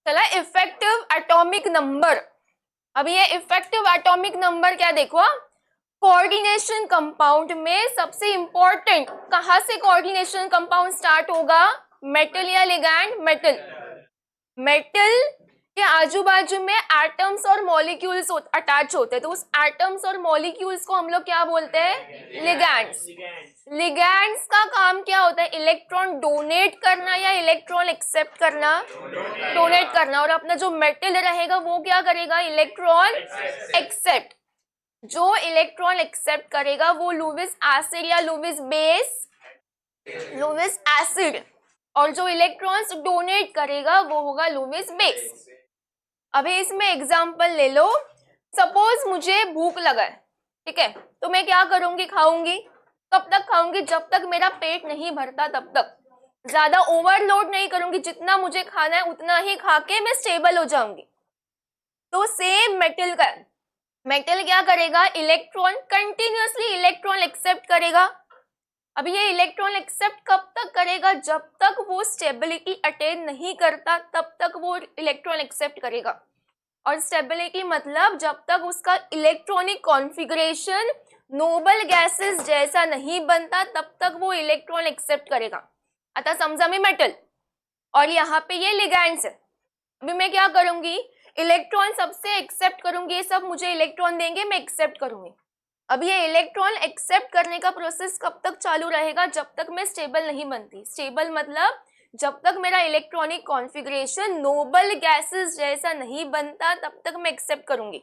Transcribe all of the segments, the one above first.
चला effective atomic number. अब ये इफेक्टिव एटॉमिक नंबर क्या देखो, कोऑर्डिनेशन कंपाउंड में सबसे इंपॉर्टेंट कहां से कोऑर्डिनेशन कंपाउंड स्टार्ट होगा, मेटल या लिगैंड, मेटल। मेटल के आजू बाजू में एटम्स और मॉलिक्यूल्स अटैच होते हैं, तो उस एटम्स और मॉलिक्यूल्स को हम लोग क्या बोलते हैं, लिगैंड्स। लिगैंड्स का काम क्या होता है, इलेक्ट्रॉन डोनेट करना या इलेक्ट्रॉन एक्सेप्ट करना, डोनेट करना। और अपना जो मेटल रहेगा वो क्या करेगा, इलेक्ट्रॉन एक्सेप्ट। जो इलेक्ट्रॉन एक्सेप्ट करेगा वो लुईस एसिड या लुईस बेस, लुईस एसिड, और जो इलेक्ट्रॉन्स डोनेट करेगा वो होगा लुईस बेस। अभी इसमें एग्जांपल ले लो, सपोज मुझे भूख लगा है, ठीक है, तो मैं क्या करूंगी, खाऊंगी। कब तक खाऊंगी, जब तक मेरा पेट नहीं भरता तब तक। ज्यादा ओवरलोड नहीं करूंगी, जितना मुझे खाना है उतना ही खा के मैं स्टेबल हो जाऊंगी। तो सेम मेटल का, मेटल क्या करेगा, इलेक्ट्रॉन कंटिन्यूअसली इलेक्ट्रॉन एक्सेप्ट करेगा। अब ये इलेक्ट्रॉन एक्सेप्ट कब तक करेगा, जब तक वो स्टेबिलिटी अटेन नहीं करता तब तक वो इलेक्ट्रॉन एक्सेप्ट करेगा। और स्टेबिलिटी मतलब जब तक उसका इलेक्ट्रॉनिक कॉन्फ़िगरेशन नोबल गैसेस जैसा नहीं बनता तब तक वो इलेक्ट्रॉन एक्सेप्ट करेगा। आता समझा मी मेटल। और यहाँ पे ये लिगैंड्स है। अभी मैं क्या करूंगी, इलेक्ट्रॉन सबसे एक्सेप्ट करूंगी, ये सब मुझे इलेक्ट्रॉन देंगे, मैं एक्सेप्ट करूंगी। अब ये इलेक्ट्रॉन एक्सेप्ट करने का प्रोसेस कब तक चालू रहेगा, जब तक मैं स्टेबल नहीं बनती। स्टेबल मतलब जब तक मेरा इलेक्ट्रॉनिक कॉन्फ़िगरेशन नोबल गैसेस जैसा नहीं बनता तब तक मैं एक्सेप्ट करूंगी।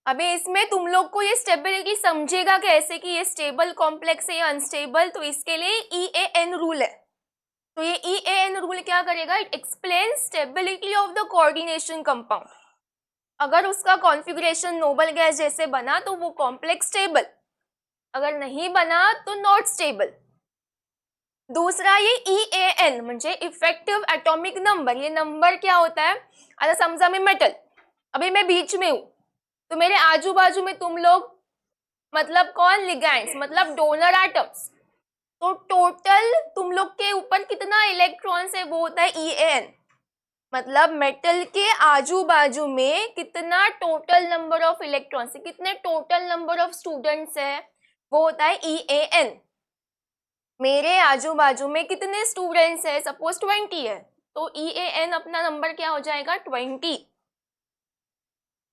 अभी इसमें तुम लोग को ये स्टेबिलिटी समझेगा कैसे कि ये स्टेबल कॉम्प्लेक्स है या अनस्टेबल, तो इसके लिए EAN रूल है। तो ये EAN रूल क्या करेगा, it explain stability of the coordination compound. अगर उसका कॉन्फ़िगरेशन नोबल गैस जैसे बना तो वो कॉम्प्लेक्स स्टेबल, अगर नहीं बना तो नॉट स्टेबल। दूसरा ये EAN म्हणजे इफेक्टिव एटॉमिक नंबर। ये नंबर क्या होता है, आता समजा मैं मेटल, अभी मैं बीच में हूं, तो मेरे आजू बाजू में तुम लोग मतलब कौन, लिगैंड्स मतलब डोनर एटम्स। तो टोटल तुम लोग के ऊपर कितना इलेक्ट्रॉन्स है वो होता है EAN। मतलब मेटल के आजू बाजू में कितना टोटल नंबर ऑफ इलेक्ट्रॉन्स है, कितने टोटल नंबर ऑफ स्टूडेंट्स है वो होता है EAN। मेरे आजू बाजू में कितने स्टूडेंट्स है, सपोज 20 है, तो EAN अपना नंबर क्या हो जाएगा, 20।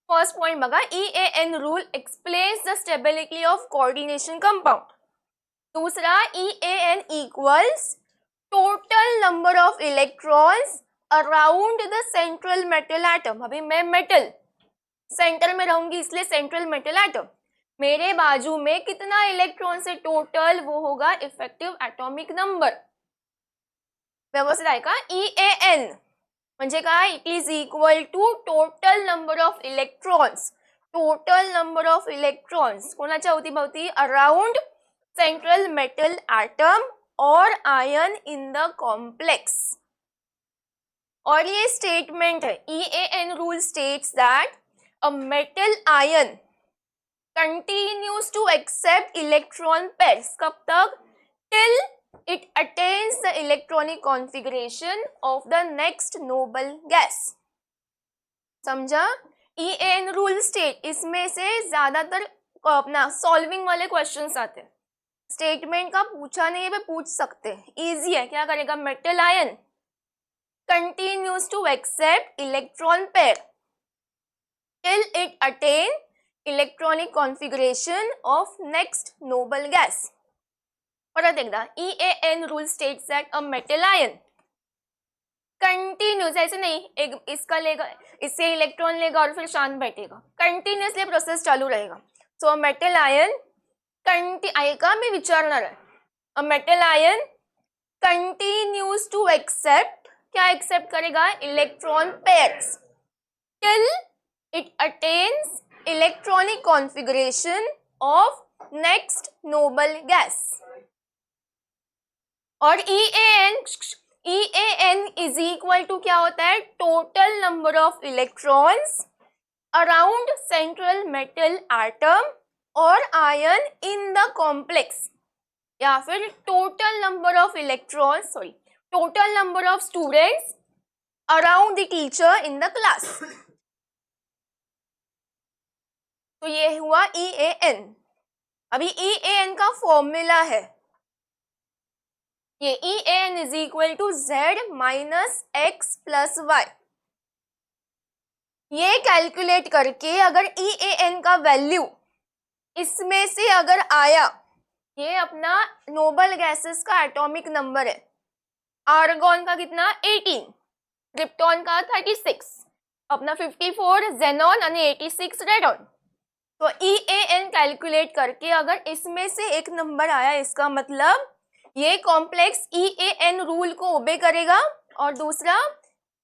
फर्स्ट पॉइंट बघा, EAN rule explains the stability of coordination compound. दूसरा EAN equals total number of electrons around the central metal atom. अभी मैं मेटल सेंटर में रहूंगी इसलिए सेंट्रल मेटल एटम, मेरे बाजू में कितना इलेक्ट्रॉन से टोटल, वो होगा इफेक्टिव एटॉमिक नंबर। व्यवस्थित आहे का, EAN म्हणजे काय, it is equal to total number of electrons. Total number of electrons कोणाच्या अवतीभवती, अराउंड सेंट्रल मेटल एटम और आयन इन द कॉम्प्लेक्स। और ये स्टेटमेंट है, EAN rule states that a metal ion continues to accept electron pairs कब तक, till it attains the electronic configuration of the next noble gas। समझा, EAN rule state, इसमें से ज्यादातर अपना सॉल्विंग वाले क्वेश्चंस आते हैं। स्टेटमेंट का पूछा नहीं है, पूछ सकते हैं, इजी है। क्या करेगा, metal ion continues to accept electron pair till it attain electronic configuration of next noble gas। परत एकदा, EAN rule states that a metal ion continuous, ऐसे नहीं एक इसका लेगा, इससे इलेक्ट्रॉन लेगा और फिर शांत बैठेगा, कंटिन्यूसली प्रोसेस चालू रहेगा। सो मेटल आयन ऐका मी विचारणार आहे, a metal ion continues to accept, क्या एक्सेप्ट करेगा, electron pairs till it attains electronic configuration of next noble gas. और EAN इज इक्वल टू क्या होता है, total number of electrons around central metal atom और आयन इन द कॉम्प्लेक्स, या फिर total number of electrons, sorry total number of students around the teacher in the class. तो ये हुआ EAN। अभी EAN का फॉर्मूला है, ये EAN is equal to Z minus x plus y. ये कैलकुलेट करके अगर EAN का वैल्यू इसमें से अगर आया, ये अपना नोबल गैसेस का एटॉमिक नंबर है। आर्गॉन का कितना 18, क्रिप्टॉन का 36, अपना 54 जेनॉन आणि 86 रेडॉन। तो EAN कैलकुलेट करके अगर इसमें से एक नंबर आया, इसका मतलब ये कॉम्प्लेक्स EAN रूल को ओबे करेगा और दूसरा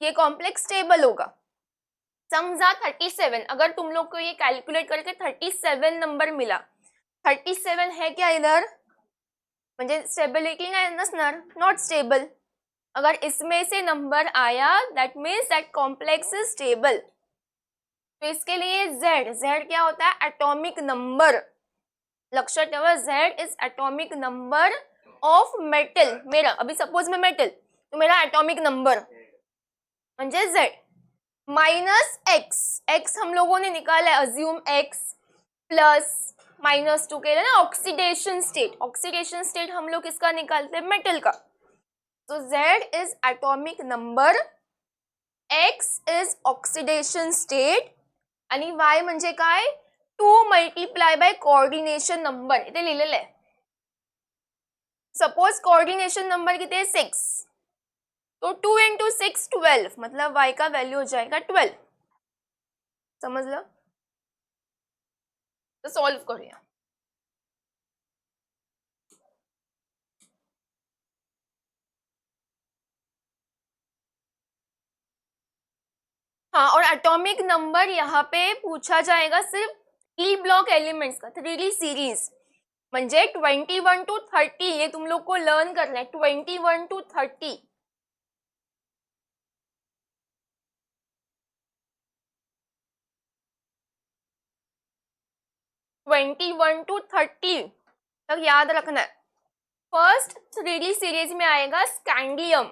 ये कॉम्प्लेक्स स्टेबल होगा। समझा 37, अगर तुम लोग को ये कैलकुलेट करके 37 नंबर मिला, 37 है क्या इधर, म्हणजे स्टेबिलिटी नाही नसणार, नॉट स्टेबल। अगर इसमें से नंबर आया that means that complex is stable. तो इसके लिए Z क्या होता है, एटॉमिक नंबर। लक्षात ठेवा, Z is atomic number of metal. मेरा अभी सपोज में मेटल, तो मेरा एटॉमिक नंबर म्हणजे Z माइनस एक्स हम लोगों ने निकाला है, अज्यूम एक्स प्लस -2 के ना ऑक्सीडेशन स्टेट। ऑक्सीडेशन स्टेट हम लोग किसका निकालते हैं, मेटल का। तो Z is atomic number, X is oxidation state आणि Y म्हणजे काय, 2 मल्टिप्लाय बाय कोऑर्डिनेशन नंबर। इथे लिहिलेलं आहे। सपोज कोऑर्डिनेशन नंबर किती है 6, तो 2 इंटू 6 12, मतलब y का वैल्यू हो जाएगा 12। समझ लो, तो सॉल्व करूया। हाँ, और एटॉमिक नंबर यहाँ पे पूछा जाएगा सिर्फ ई ब्लॉक एलिमेंट्स का, 3D सीरीज म्हणजे 21 to 30। ये तुम लोग को लर्न करना है, 21 to 30। तक याद रखना है। फर्स्ट 3D सीरीज में आएगा स्कैंडियम,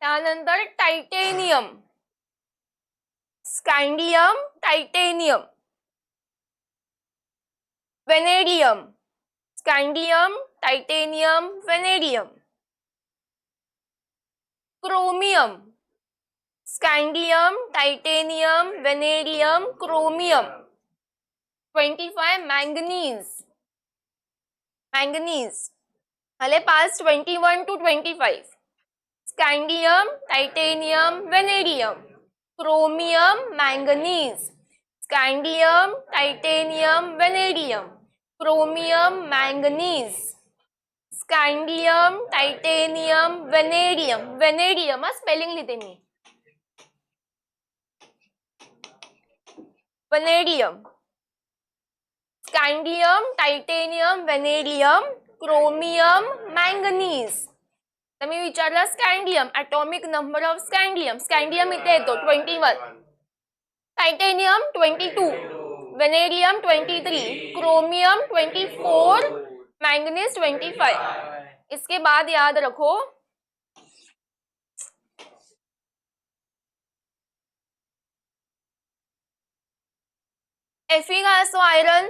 त्यानंतर titanium, scandium, titanium, vanadium, scandium, titanium, vanadium, chromium, scandium, titanium, vanadium, chromium. 25 manganese हले पास 21 to 25, scandium, titanium, vanadium, chromium, manganese, scandium, titanium, vanadium, chromium, manganese, scandium, titanium, vanadium. Vanadium spelling लिहिते मी, vanadium, scandium, titanium, vanadium, chromium, manganese. तुम्ही विचारला scandium, atomic number of scandium, scandium इथे येतो 21, titanium 22, vanadium 23, chromium 24, manganese 25। इसके बाद याद रखो Fe का असतो आयरन,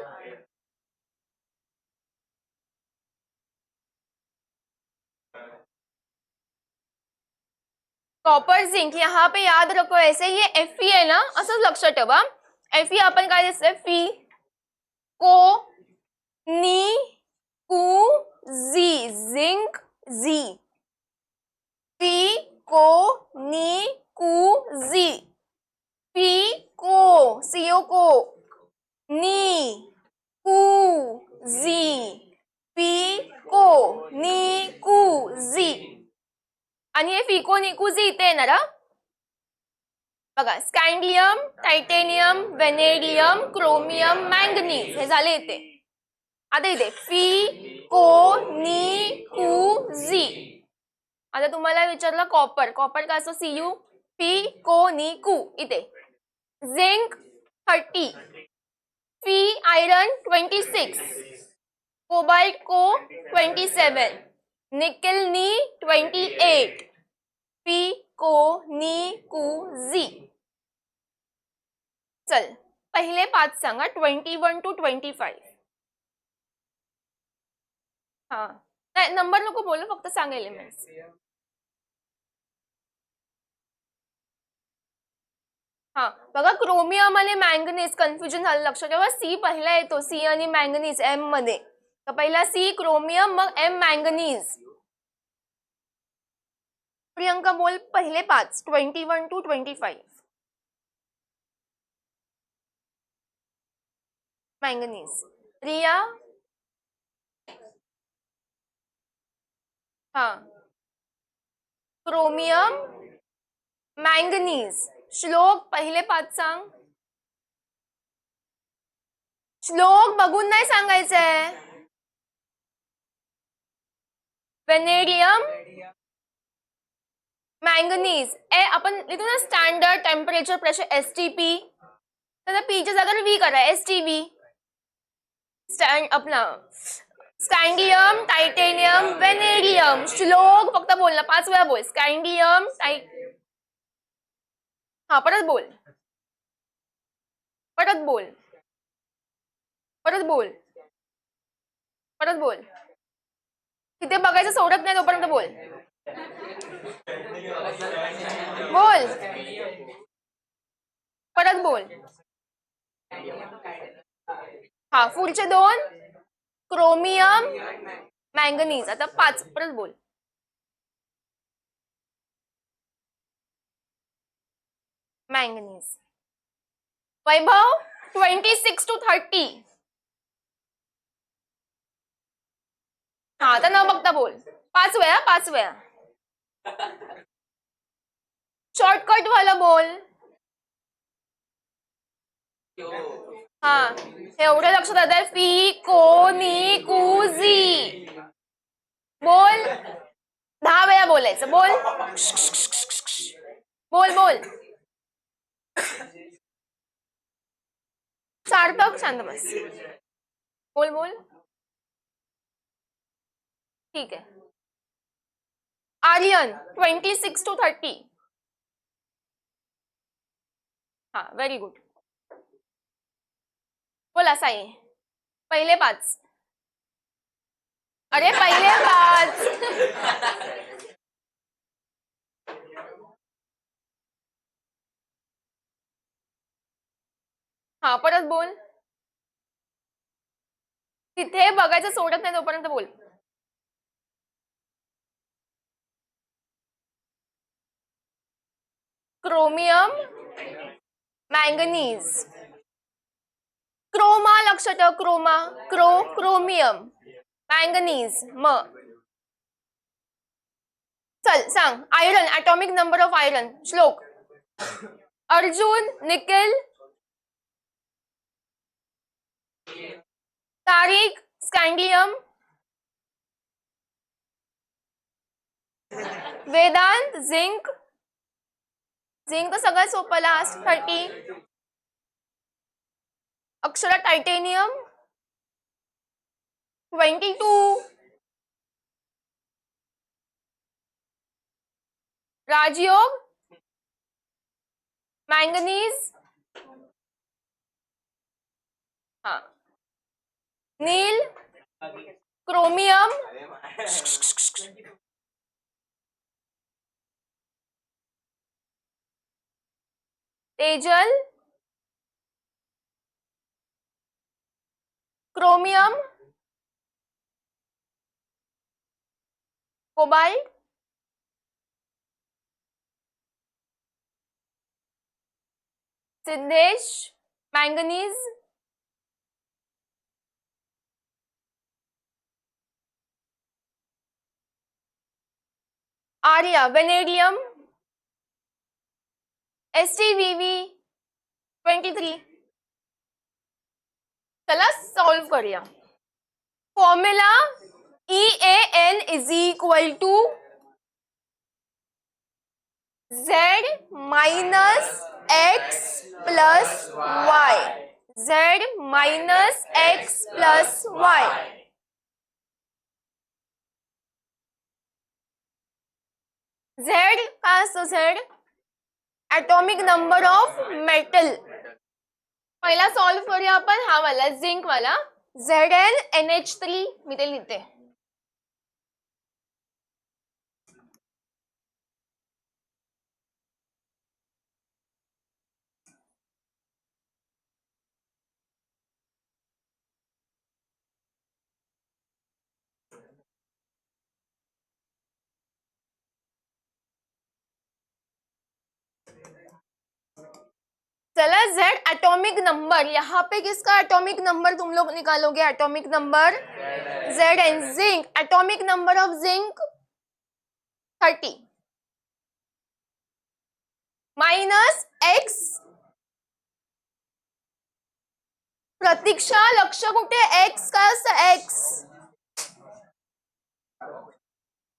कॉपर झिंक। यहाँ पे याद रखो ऐसे, ये Fe है ना, असंच लक्षात ठेवा। Fe आपण काय दिसतंय, फी को नी कू झी, झिंक झी, फी को नी कू झी, फी को सीओ को नी कू झी, फी को नी कू झी। आणि हे फिको निकुझी इथे येणार हा बघा, scandium, titanium, vanadium, chromium, manganese हे झाले इथे। आता इथे फी को नी कू झी। आता तुम्हाला विचारलं कॉपर, कॉपर का असतो Cu, फी को नी कू इथे, झिंक 30, फी आयरन 26, कोबाल्ट को 27, निकिल नी 28, पी को नी कू झी. चल पहिले 5 सांगा 21 to 25. हा नाही नंबर नको बोलू फक्त सांग एलिमेंट्स. हा बघा क्रोमियम आणि मँगनीज कन्फ्युजन झालं लक्षात ठेवा. सी पहिला येतो, सी आणि मँगनीज एम मध्ये. तर पहिला सी क्रोमियम मग एम मँगनीज. प्रियंका बोल पहिले 5 21 to 25. मँगनीज. रिया हा क्रोमियम मँगनीज. श्लोक पहिले 5 सांग. श्लोक बघून नाही सांगायचंय. Vanadium manganese. आपण लिहितो ना स्टँडर्ड टेम्परेचर प्रेशर एसटीपी. तर पीच्या जागेवर व्ही करा एसटीव्ही. आपला स्कँडियम टायटेनियम वेनेडियम. श्लोक फक्त बोल ना 5 वेळा बोल. स्कँडियम हा परत बोल. परत बोल. परत बोल. परत बोल. तिथे बघायचं सोडत नाही तोपर्यंत बोल. बोल. परत बोल. हा पुढचे 2 क्रोमियम मँगनीज. आता 5 परत बोल. मँगनीज. Vaibhav 26 to 30. हा आता न बघता बोल. 5 वेळा 5 वेळा. शॉर्टकट वाला बोल. हा एवढं लक्षात येत आहे. पी को नी कू झी. बोल 10 वेळा बोलायचं. बोल बोल बोल. सार्थक शांत बस. बोल बोल. ठीक आहे. आर्यन 26 to 30. हा व्हेरी गुड. बोला साई पहिले 5. अरे पहिले 5. हा परत बोल. तिथे बघायचं सोडत नाही तोपर्यंत बोल. Chromium manganese. क्रोमा लक्षात ठेव. Croma chromium manganese. मग चल सांग iron atomic number of iron. Shlok. Arjun Nikhil Tariq scandium Vedant zinc. Zinc सगळ्यात सोपं last 30. Akshara titanium 22. Rajyog manganese. हा Neel chromium. Tejal chromium. Cobalt. Siddhesh manganese. Arya vanadium. STVV 23. चला सॉल्व करूया. Formula EAN is equal to Z minus X plus Y. Z minus X plus Y. Z काय असतो झेड? Atomic number of metal. पहिला solve करूया आपण हा वाला झिंक वाला. ZnNH3 मी ते लिहिते. चला जेड एटॉमिक नंबर, यहाँ पे किसका एटॉमिक नंबर तुम लोग निकालोगे? Atomic number Z and zinc. Atomic number of zinc 30 minus X. Pratiksha लक्ष कुठे? एक्स काय असतं? एक्स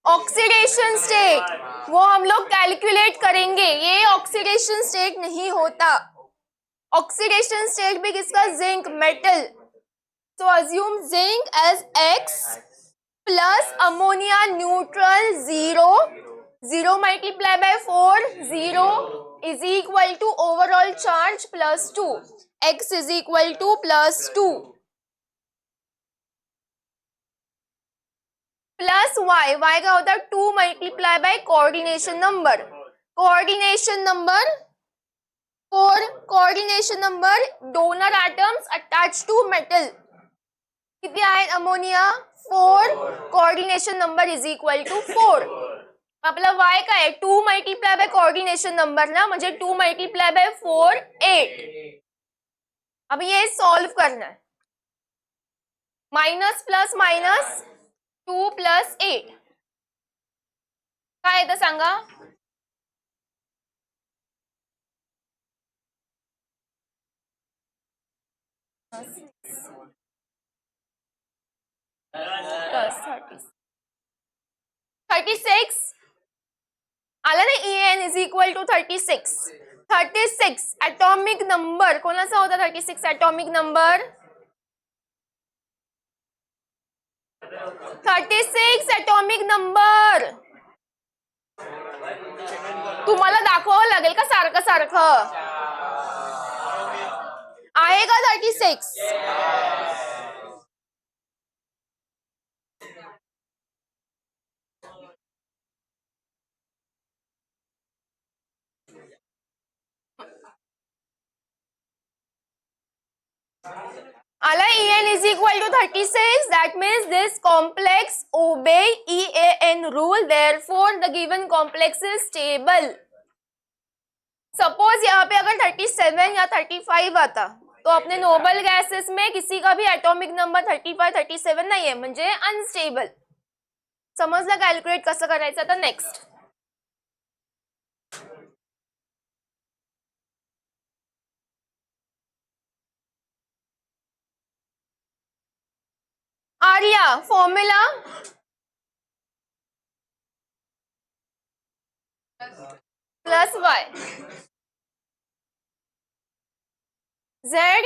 ऑक्सीडेशन स्टेट, वो हम लोग कैलकुलेट करेंगे. ये ऑक्सीडेशन स्टेट नहीं होता. ऑक्सीडेशन स्टेट भी किसका? Zinc metal. So assume zinc as X plus ammonia neutral 0. 0 multiplied by 4, 0 is equal to overall charge plus 2. X is equal to plus 2. Plus Y. Y का होता है 2 multiplied by coordination number. Coordination number 4. Coordination number donor atoms attached to metal. किती आहेत? Ammonia 4. Coordination number is equal to 4. आपला y काय आहे? 2 multiply by coordination number ना, म्हणजे 2 मल्टिप्लाय बाय 4 8. अब ये सॉल्व करना है. माइनस प्लस माइनस 2 प्लस 8 काय येतं सांगा? प्लस 36 आला ना. EN is equal to 36. 36 atomic number कोणाचा होता? 36 ॲटॉमिक नंबर 36 ॲटॉमिक नंबर. तुम्हाला दाखवावं लागेल का सारखं सारखं? आहे का 36? आला. EN is equal to 36. That means this complex obey EAN rule. Therefore, the given complex is stable. Suppose यहाँ पे अगर 37 या 35 आता तो अपने नोबल गैसेस में किसी का भी एटॉमिक नंबर 35 37 नहीं है, म्हणजे अनस्टेबल. समजलं कॅल्क्युलेट कसं करायचं? आता next Arya formula plus Y Z.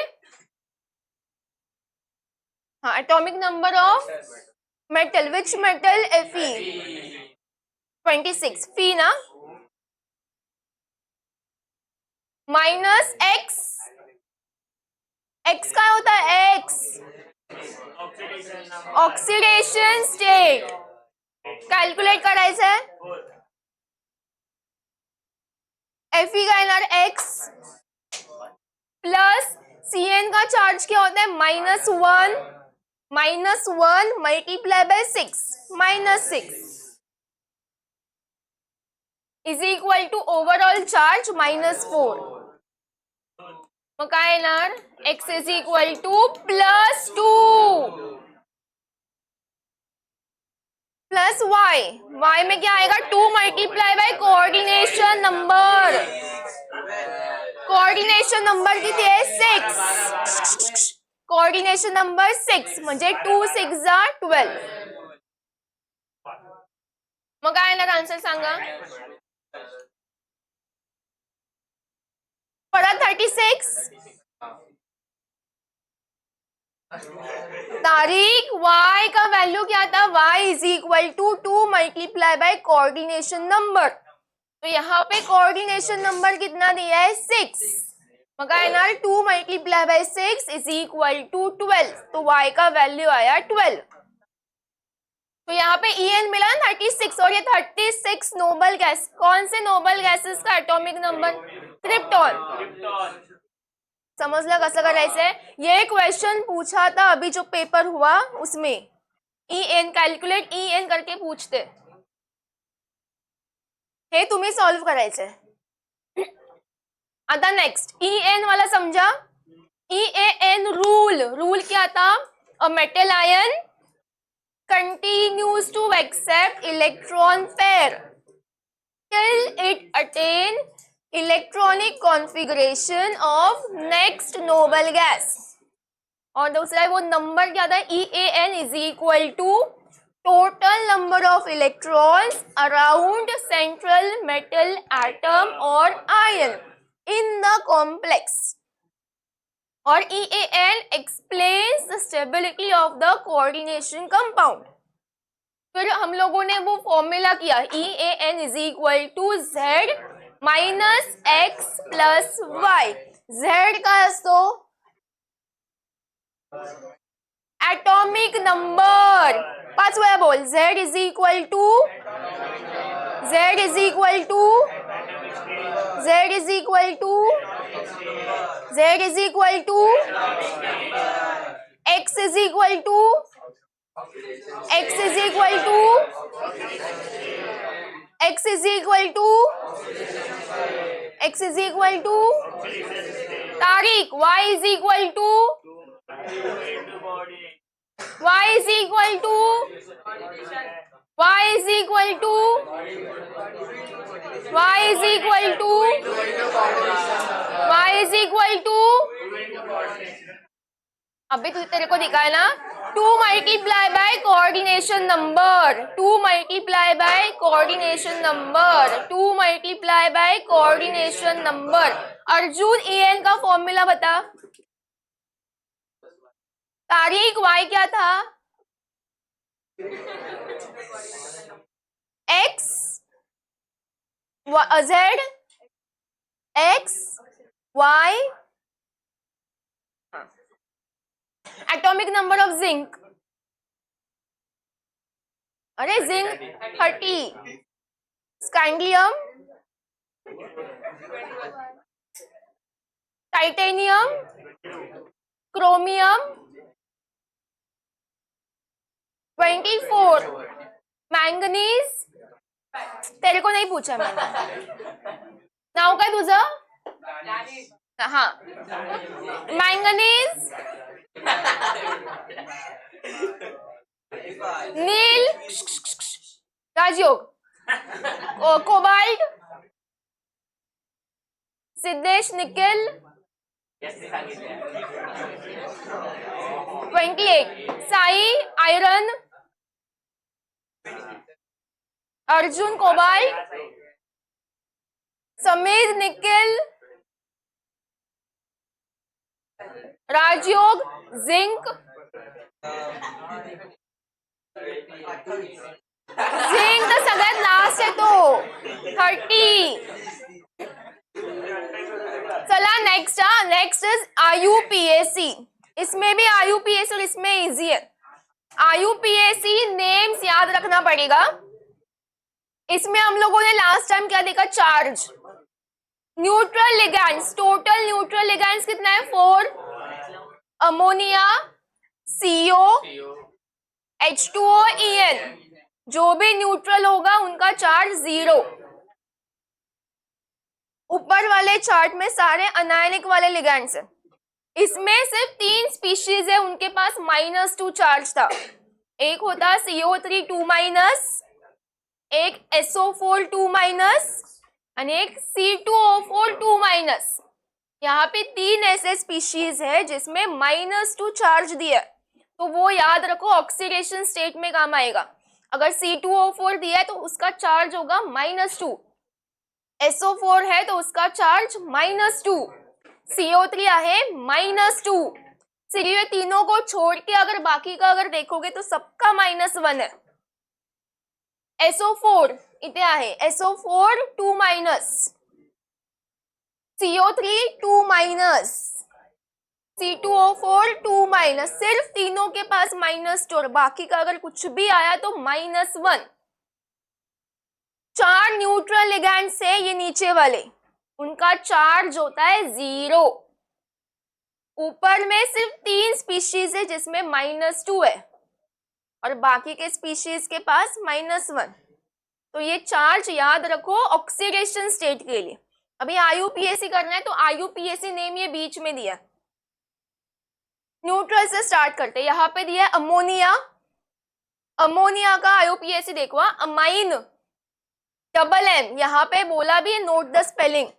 हाँ atomic number of metal. Which metal? Fe 26. फी ना माइनस एक्स. एक्स काय होता है? X oxidation state. कॅल्क्युलेट करायचं आहे. Fe का येणार एक्स प्लस CN का चार्ज क्या होता है? -1. -1 multiply by 6 -6 is equal to overall charge -4. मग काय येणार? X is equal to plus 2 plus y. Y में क्या आएगा? 2 multiply by coordination number. Coordination number किती आहे? 6. कोऑर्डिनेशन नंबर 6 म्हणजे 2 6 जा 12. मग काय येणार आन्सर सांगा? परत 36 तारीख y का वैल्यू क्या था, y is equal to 2 multiply by coordination number. तो यहाँ पे कोऑर्डिनेशन नंबर कितना दिया है 6, मगर येणार 2 multiply by 6 is equal to 12, तो y का वैल्यू आया 12। तो यहाँ पे En मिला 36 और ये 36 नोबल गैस, कौन से नोबल गैसेस का एटॉमिक नंबर, क्रिप्टॉन। समजलं कसं करायचंय, ये क्वेश्चन पूछा था अभी जो पेपर हुआ उसमें, En कॅल्क्युलेट En करके पूछते, हे तुम्ही सॉल्व करायचंय। आता नेक्स्ट En वाला समझा, EAN रूल क्या था, अ metal ion continues to accept electron pair till it attain electronic configuration of next noble gas। और दूसरा वो नंबर क्या था, EAN is equal to total number of electrons around central metal atom और ion in the complex. और EAN explains the stability of the coordination compound। फिर हम लोगों ने वो फॉर्मूला किया, EAN is equal to Z minus x plus y. Z का असतो एटॉमिक नंबर, 5 वेळा बोल, Z is equal to Z is equal to Z is equal to Z is equal to X is equal to X is equal to X is equal to X is equal to तारीख, Y is equal to Y is equal to Y is equal to Y is equal to Y is equal to, अभी तो तेरे को दिखा है ना, 2 multiply by coordination number, 2 multiply by coordination number, 2 multiply by coordination number. Arjun En का formula बता, Tariq Y क्या था, X Z X Y, atomic number of zinc, अरे zinc 30, scandium, titanium, chromium 24, manganese, तेरे को नहीं पूछा मैंने, नाव काय तुझं, हाँ manganese, Neel, Rajyog, cobalt, Siddhesh nickel 28, Sai iron, Arjun cobalt, Samir nickel, Rajyog zinc, zinc तर सगळ्यात लास्ट आहे तो 30। चला नेक्स्ट, नेक्स्ट इज IUPAC। इसमें भी IUPAC और इसमें इजी है। IUPAC नेम्स याद रखना पड़ेगा। इसमें हम लोगों ने लास्ट टाइम क्या देखा, charge, neutral ligands, total neutral ligands कितना है 4, अमोनिया, CO, H2O, En, जो भी न्यूट्रल होगा उनका चार्ज 0। ऊपर वाले चार्ट में सारे अनायनिक वाले लिगैंड्स हैं। इसमें सिर्फ 3 स्पीशीज है उनके पास -2 चार्ज था। एक होता CO3 2-, एक SO4 2- और एक C2O4 2-। यहाँ पे 3 ऐसे स्पीशीज है जिसमें -2 चार्ज दिया है, तो वो याद रखो ऑक्सीडेशन स्टेट में काम आएगा। अगर C2O4 दिया है तो उसका चार्ज होगा -2, SO4 है तो उसका चार्ज -2, CO3 आहे -2, सिर्फ ये तीनों को छोड़ के अगर बाकी का अगर देखोगे तो सबका -1 है. SO4 इथे आहे, SO4 2 minus, CO3 2 minus, C2O4 2 minus. सिर्फ तीनों के पास माइनस और बाकी का अगर कुछ भी आया तो -1. 4 न्यूट्रल लिगैंड से ये नीचे वाले उनका चार्ज होता है 0. ऊपर में सिर्फ 3 स्पीशीज है जिसमें -2 है और बाकी के स्पीशीज के पास -1. तो ये चार्ज याद रखो ऑक्सीडेशन स्टेट के लिए. अभी IUPAC करना है तो IUPAC नेम ये बीच में दिया. न्यूट्रल से स्टार्ट करते हैं. यहाँ पे दिया है अमोनिया. अमोनिया का IUPAC देखो, अमाइन MM. यहाँ पे बोला भी है नोट द स्पेलिंग.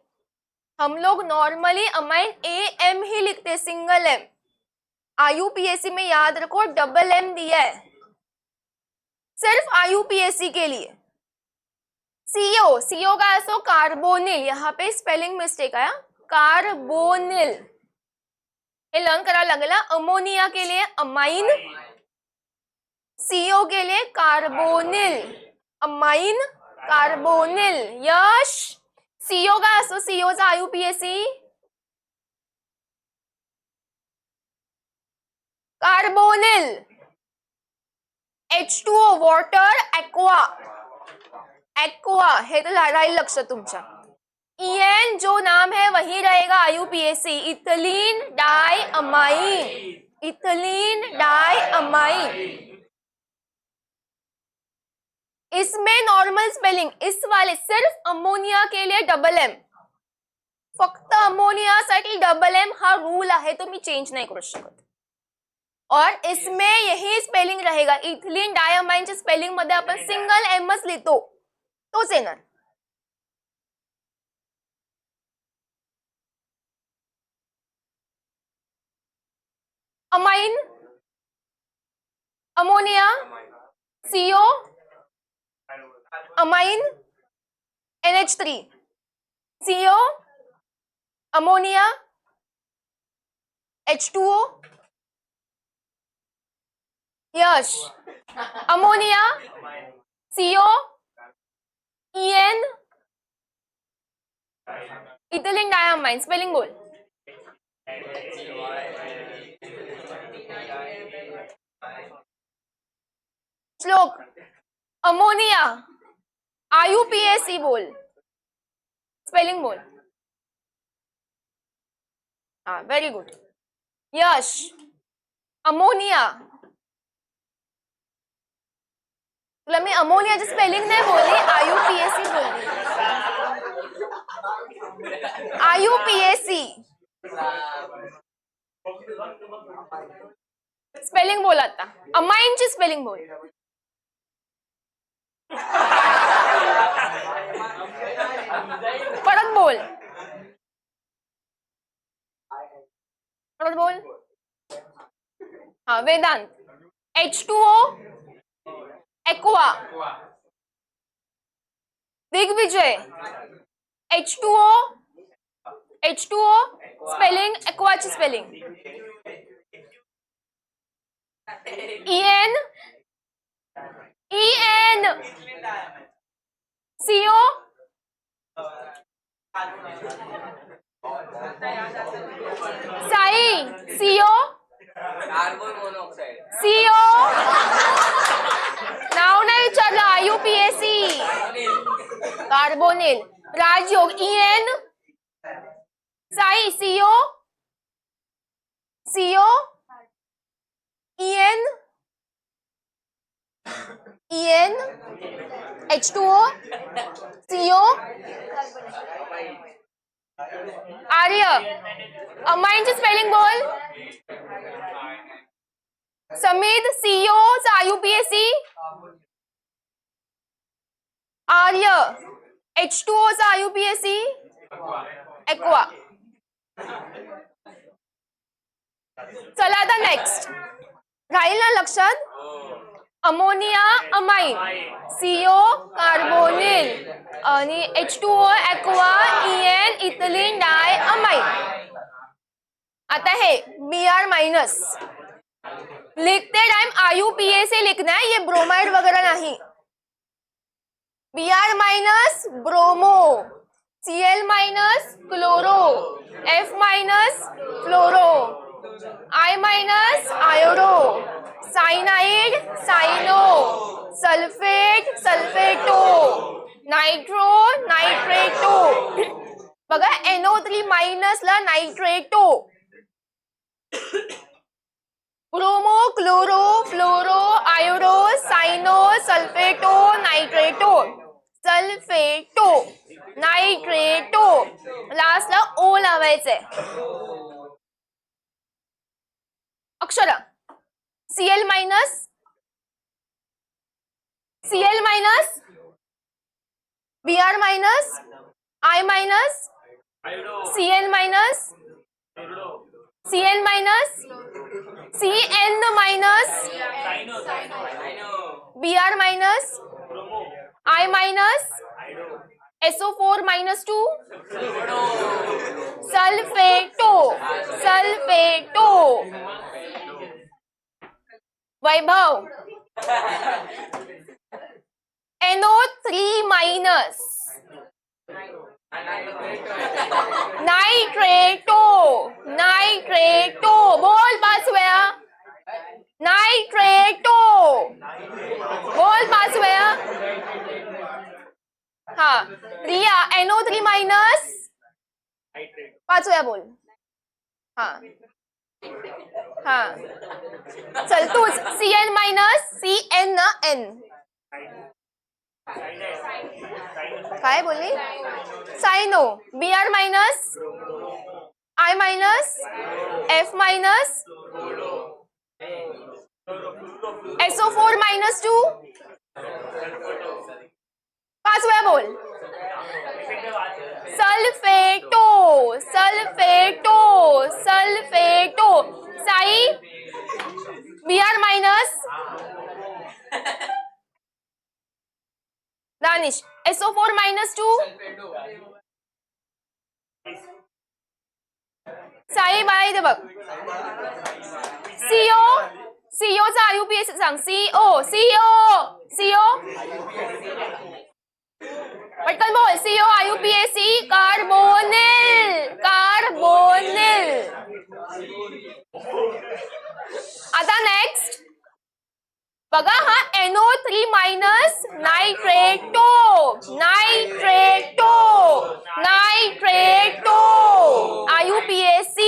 हम लोग नॉर्मली अमाइन AM ही लिखते हैं, सिंगल M. IUPAC में याद रखो MM दिया है सिर्फ IUPAC के लिए. CO का ऐसा कार्बोनिल, यहाँ पे स्पेलिंग मिस्टेक आया, कार्बोनिल. ये लर्न करा लगेगा. अमोनिया के लिए अमाइन, CO के लिए carbonyl, amine carbonyl. Yash CO का असो, CO चा IUPAC carbonyl. H2O water, aqua. Aqua हे तर राहील लक्ष तुमच्या. EN जो नाम है वही रहेगा IUPAC, ethylene diamine, ethylene diamine. इसमें नॉर्मल स्पेलिंग, इस वाले सिर्फ अमोनिया के लिए MM. फक्त अमोनियासाठी MM हा रूल आहे, तो मी चेंज नाही करू शकत. और इसमें यही स्पेलिंग रहेगा. इथिलीन डायअमाइनच्या स्पेलिंग मध्ये आपण सिंगल Mच लिहितो, तोच येणार. Amine, ammonia, CO, amine, NH3, CO, ammonia, H2O. Yash ammonia, CO, EN, ethylene diamine. Spelling बोल. श्लोक अमोनिया IUPAC बोल, स्पेलिंग बोल. हाँ वेरी गुड. यश अमोनिया, तुला मी अमोनियाची स्पेलिंग नाही बोलली, IUPAC बोलली. IUPAC स्पेलिंग बोल. आता अमाइनची स्पेलिंग बोल. परत बोल, परत बोल. हाँ Vedant. H2O aqua. Digvijay H2O, H2O spelling, एक्वाची spelling. EN, EN, CO, Sai CO, carbon monoxide CO. नाव नाही विचारलं. IUPAC carbonyl. Rajyog EN, Sai CO, CO, EN, EN, H2O, CO. Arya अमाइनची स्पेलिंग बोल. समीद CO चा IUPAC. आर्य H2O चा IUPAC एक्वा. चला आता नेक्स्ट राहील ना लक्षात. अमोनिया अमाइन, CO कार्बोनिल आणि H2O aqua, EN ethylene diamine. आता है Br माइनस, लिखते टाइम IUPA से लिखना है, ये ब्रोमाइड वगैरह नहीं। Br minus bromo, Cl minus chloro, F minus fluoro, I minus iodo, cyanide cyano, sulphate sulphato, nitro nitrato. बघा NO3 माइनस ला nitrato, bromo chloro fluoro iodo cyano sulphato nitrato, sulphato nitrato, लास्टला O लावायचंय अक्षर। Cl minus, Cl minus, Br minus, I minus, Cn minus, Cn minus, Cn minus, Br minus, I minus, SO4 minus 2, sulphato sulphato. Vaibhav NO3 minus, nitrato nitrato, बोल 5 वेळा, नाइट्रेटो बोल 5 वेळा। हा रिया NO3 minus 5 वेळा बोल। हा हा चल तूच Cn माइनस, Cn ना N काय बोलली, cyano, Br minus, I minus, F minus, SO4 minus 2, 5 वेळा बोल, sulphato sulphato sulphato. Sai Br minus, Danish SO4 minus 2, Sai बाळा इथे बघ, CO CO चा IUPAC सांग, CO CO CO पटकन बोल, CO IUPAC कार्बोनिल कार्बोनिल। आता नेक्स्ट बघा, हा NO3 माइनस नाइट्रेटो नाइट्रेटो नाइट्रेटो, IUPAC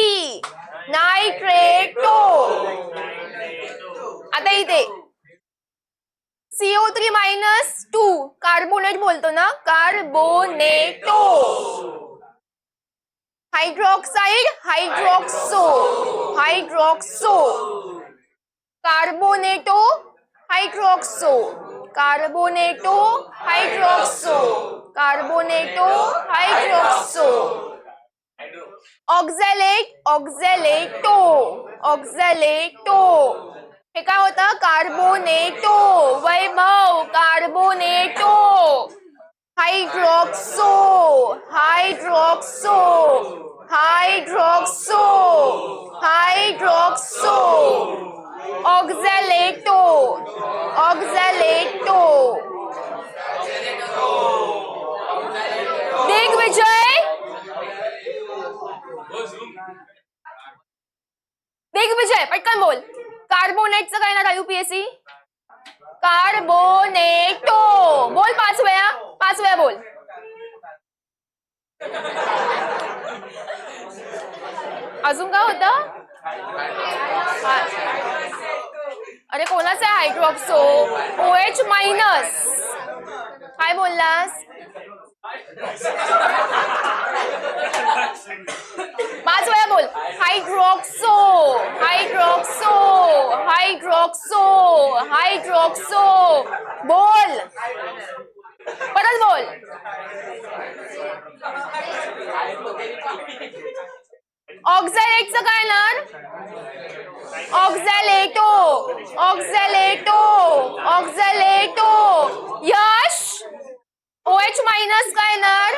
नाइट्रेटो। आता इथे CO3 माइनस 2 कार्बोनेट बोलतो ना, carbonato, hydroxide hydroxo hydroxo, carbonato hydroxo carbonato hydroxo carbonato hydroxo. Oxalate oxalato oxalato, हे काय होतं, carbonato. Vaibhav carbonato, hydroxo hydroxo hydroxo hydroxo, oxalato oxalato. Digvijay Digvijay पटकन बोल, कार्बोनेटचं काय ना IUPAC, कार्बोनेटो बोल 5 वेळा, 5 वेळा बोल। अजून काय होतं, अरे कोणाचं आहे हायड्रॉक्सो, OH माइनस, काय बोललास, 5 वेळा बोल, हायड्रॉक्सो हायड्रॉक्सो हायड्रॉक्सो हायड्रॉक्सो बोल, परत बोल। ऑक्झॅलेटचं काय येणार, ऑक्झॅलेटो ऑक्झॅलेटो ऑक्झॅलेटो। यश OH माइनस काय येणार,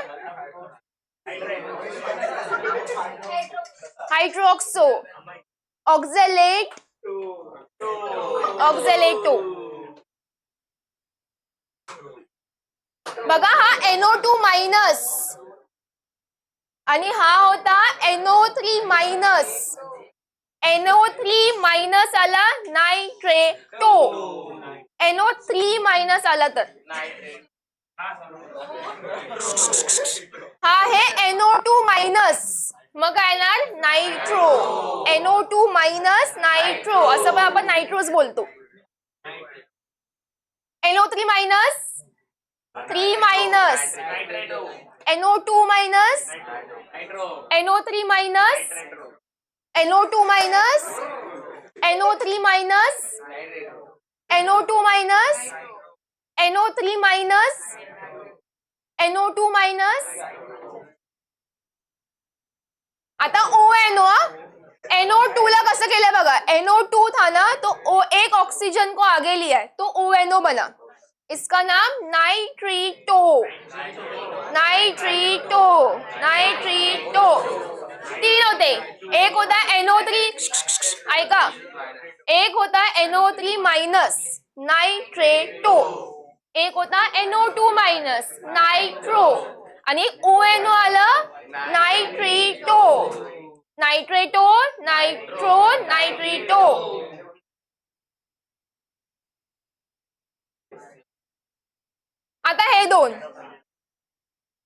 हाइड्रोक्सो, ऑक्झॅलेट, ऑक्झॅलेटो. बघा हा NO2 मायनस आणि हा होता NO3 मायनस. NO3 मायनस आला नायट्रेटो. NO3 मायनस आला तर हा आहे NO2 मायनस, मग काय येणार नायट्रो. NO2 मायनस नायट्रो, असं पण आपण नायट्रोज बोलतो. NO3 minus 3 minus NO2 minus NO3 minus NO2 minus NO3 minus NO2 minus NO3 minus NO2 minus. आता ONO, NO2 ला कसं केलंय बघा, NO2 था ना तो एक ऑक्सीजन को आगे लिया है तो ONO बना. इसका नाम नाइट्रीटो. नाइट्रीटो, नाइट्रीटो. तीन होते, एक होता है NO3, ऐका, एक होता है NO3 माइनस नाइट्रेटो, एक होता NO2 मायनस नायट्रो आणि ONO आलं नायट्रीटो. नायट्रेटो, नायट्रो, नायट्रीटो. आता हे दोन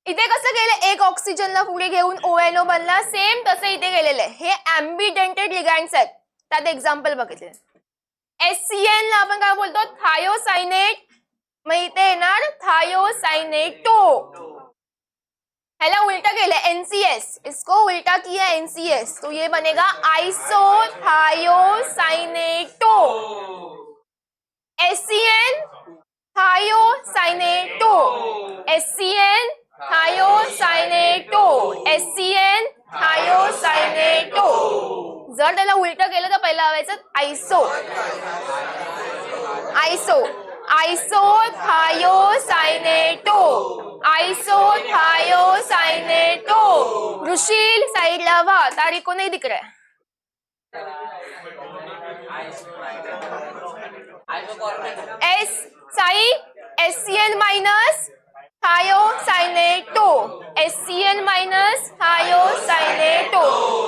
इथे कसं केलं, एक ऑक्सिजनला पुढे घेऊन ONO बनला, सेम तसं इथे केलेलं आहे. हे ॲम्बिडेंटेड लिगँड्स आहेत, त्यात एक्झाम्पल बघितले. HCN ला आपण काय बोलतो, थायोसायनेट, मग इथे येणार थायोसायनेटो. ह्याला उल्टा केलं NCS, इसको उल्टा किया NCS, तो ये बनेगा आइसोथायोसाइनेटो. HCN thiocyanato, HCN thiocyanato, HCN thiocyanato. जर त्याला उलट केलं तर पहिला लावायचं आइसो. आइसो, आइसोथायोसाइनेटो, आइसोथायोसाइनेटो. ऋषिल साइड लावा, तारीख को नहीं दिख रहा है. S Sai HCN minus thiocyanato, HCN minus thiocyanato.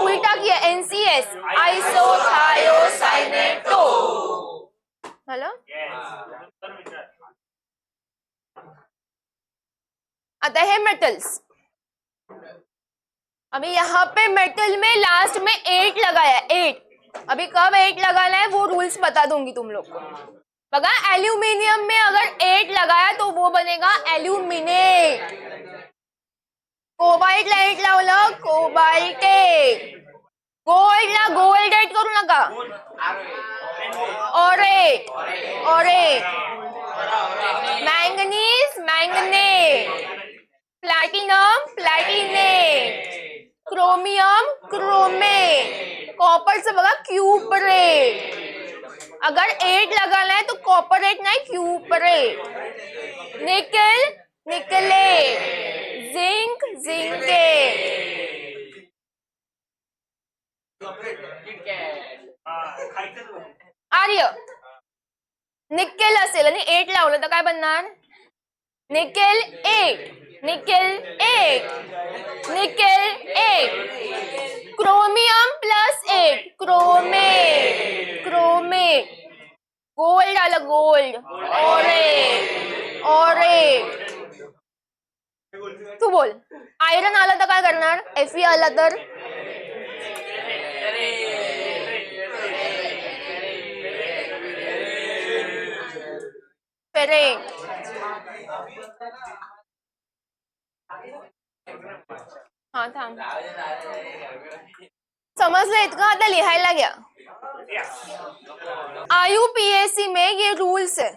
उल्टा किया NCS, आइसोथायोसाइनेटो. हेलो, आता है मेटल्स. अभी यहाँ पे मेटल में लास्ट में 8 लगाया, 8. अभी कब 8 लगाना है वो रूल्स बता दूंगी तुम लोग को. बघा एल्यूमिनियम में अगर 8 लगाया तो वो बनेगा एल्यूमिनेट. कोबाल्ट ला 8 लावलं कोबाल्टेट. गोल्डला गोल्डेट करू नका, aurate, aurate. Manganese manganate, platinum platinate, chromium chromate. कॉपरचं बघा क्यूपरेट. अगर 8 लगाना है तो कॉपरेट नहीं क्यूपरेट. निकल निकलेट, जिंक जिंकेट. आर्य निकेल असेल आणि 8 लावलं तर काय बनणार, nickel 8, nickel 8, nickel 8. Chromium plus 8 chromate, chromate. Gold आलं गोल्ड, ऑरेट, ऑरेट. तू बोल. आयरन आला तर काय करणार, Fe आला तर फेरेट. हा थांब, समजलं इतकं, आता लिहायला घ्या. IUPAC में ये रूल्स है,